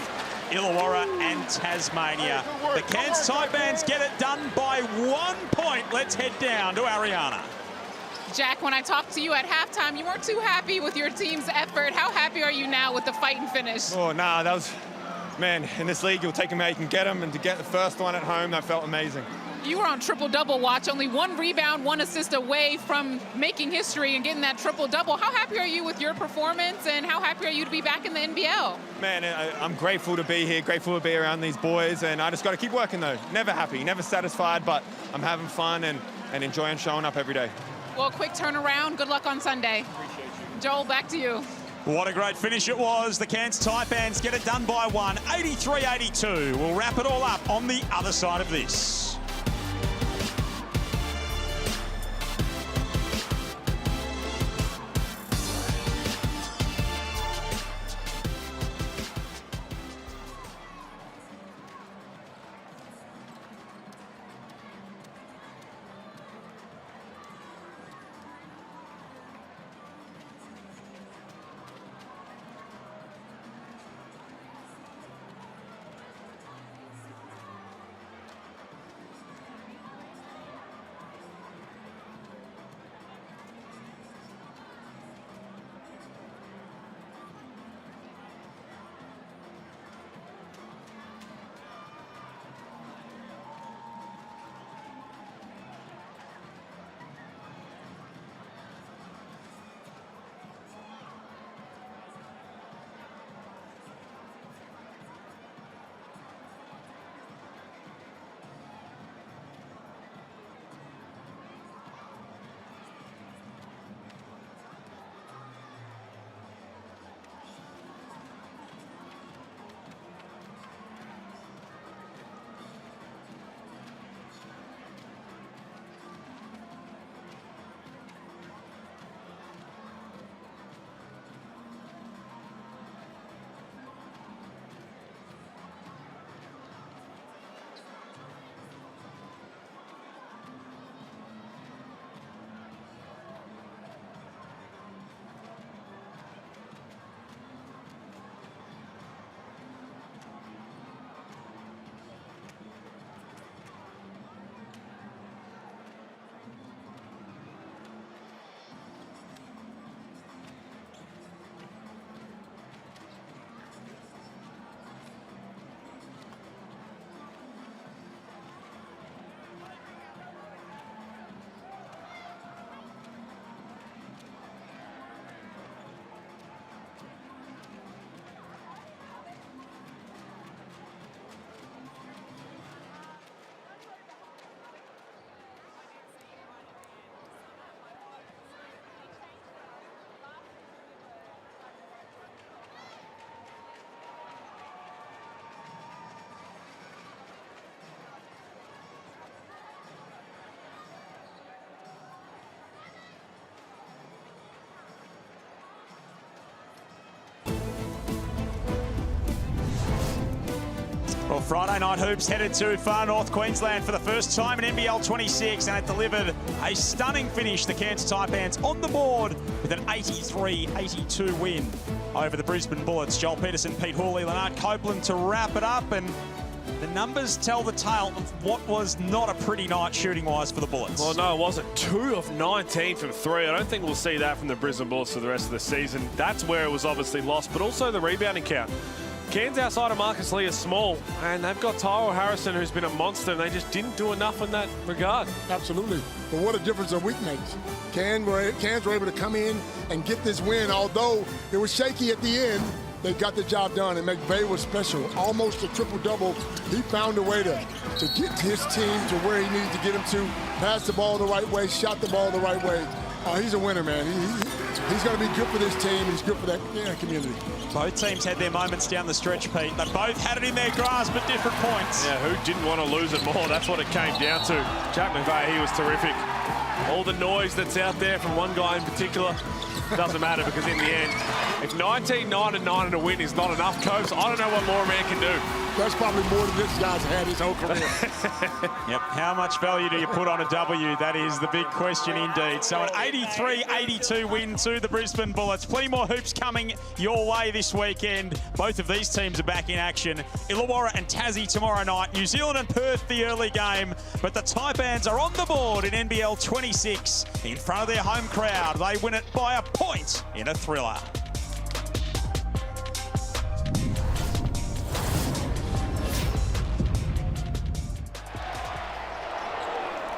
Illawarra and Tasmania. The Cairns Taipans get it done by 1 point. Let's head down to Ariana. Jack, when I talked to you at halftime, you weren't too happy with your team's effort. How happy are you now with the fight and finish? Oh, nah, that was, man, in this league, you'll take them out, you can get them, and to get the first one at home, that felt amazing. You were on triple-double watch, only 1 rebound, 1 assist away from making history and getting that triple-double. How happy are you with your performance, and how happy are you to be back in the NBL? Man, I'm grateful to be here, grateful to be around these boys, and I just got to keep working, though. Never happy, never satisfied, but I'm having fun and enjoying showing up every day. Well, quick turnaround. Good luck on Sunday. Joel, back to you. What a great finish it was. The Cairns Taipans get it done by 1, 83-82. We'll wrap it all up on the other side of this. Well, Friday night hoops headed to far north Queensland for the first time in NBL 26, and it delivered a stunning finish. The Cairns Taipans on the board with an 83-82 win over the Brisbane Bullets. Joel Peterson, Pete Hawley, Leonard Copeland to wrap it up, and the numbers tell the tale of what was not a pretty night shooting-wise for the Bullets. Well, no, it wasn't. 2 of 19 from 3. I don't think we'll see that from the Brisbane Bullets for the rest of the season. That's where it was obviously lost, but also the rebounding count. Cairns outside of Marcus Lee is small, and they've got Tyrell Harrison, who's been a monster, and they just didn't do enough in that regard. Absolutely. But what a difference a week makes. Cairns were able to come in and get this win, although it was shaky at the end. They got the job done, and McVay was special. Almost a triple-double. He found a way to get his team to where he needed to get him to. Passed the ball the right way, shot the ball the right way. He's a winner, man. He's going to be good for this team. He's good for that community. Both teams had their moments down the stretch, Pete. They both had it in their grasp at different points. Yeah, who didn't want to lose it more? That's what it came down to. Jack McVay, he was terrific. All the noise that's out there from one guy in particular doesn't matter, because in the end, if 19-9-9 and a win is not enough, Copes, I don't know what more a man can do. That's probably more than this guy's had his whole career. Yep. How much value do you put on a W? That is the big question indeed. So an 83-82 win to the Brisbane Bullets. Plenty more hoops coming your way this weekend. Both of these teams are back in action. Illawarra and Tassie tomorrow night. New Zealand and Perth the early game. But the Taipans are on the board in NBL 26 in front of their home crowd. They win it by a point in a thriller.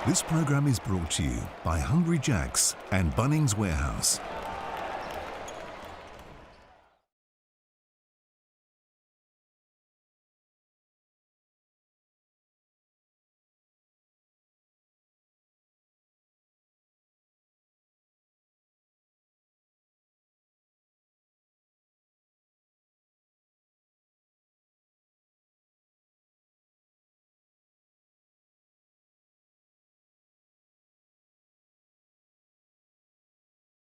This program is brought to you by Hungry Jack's and Bunnings Warehouse.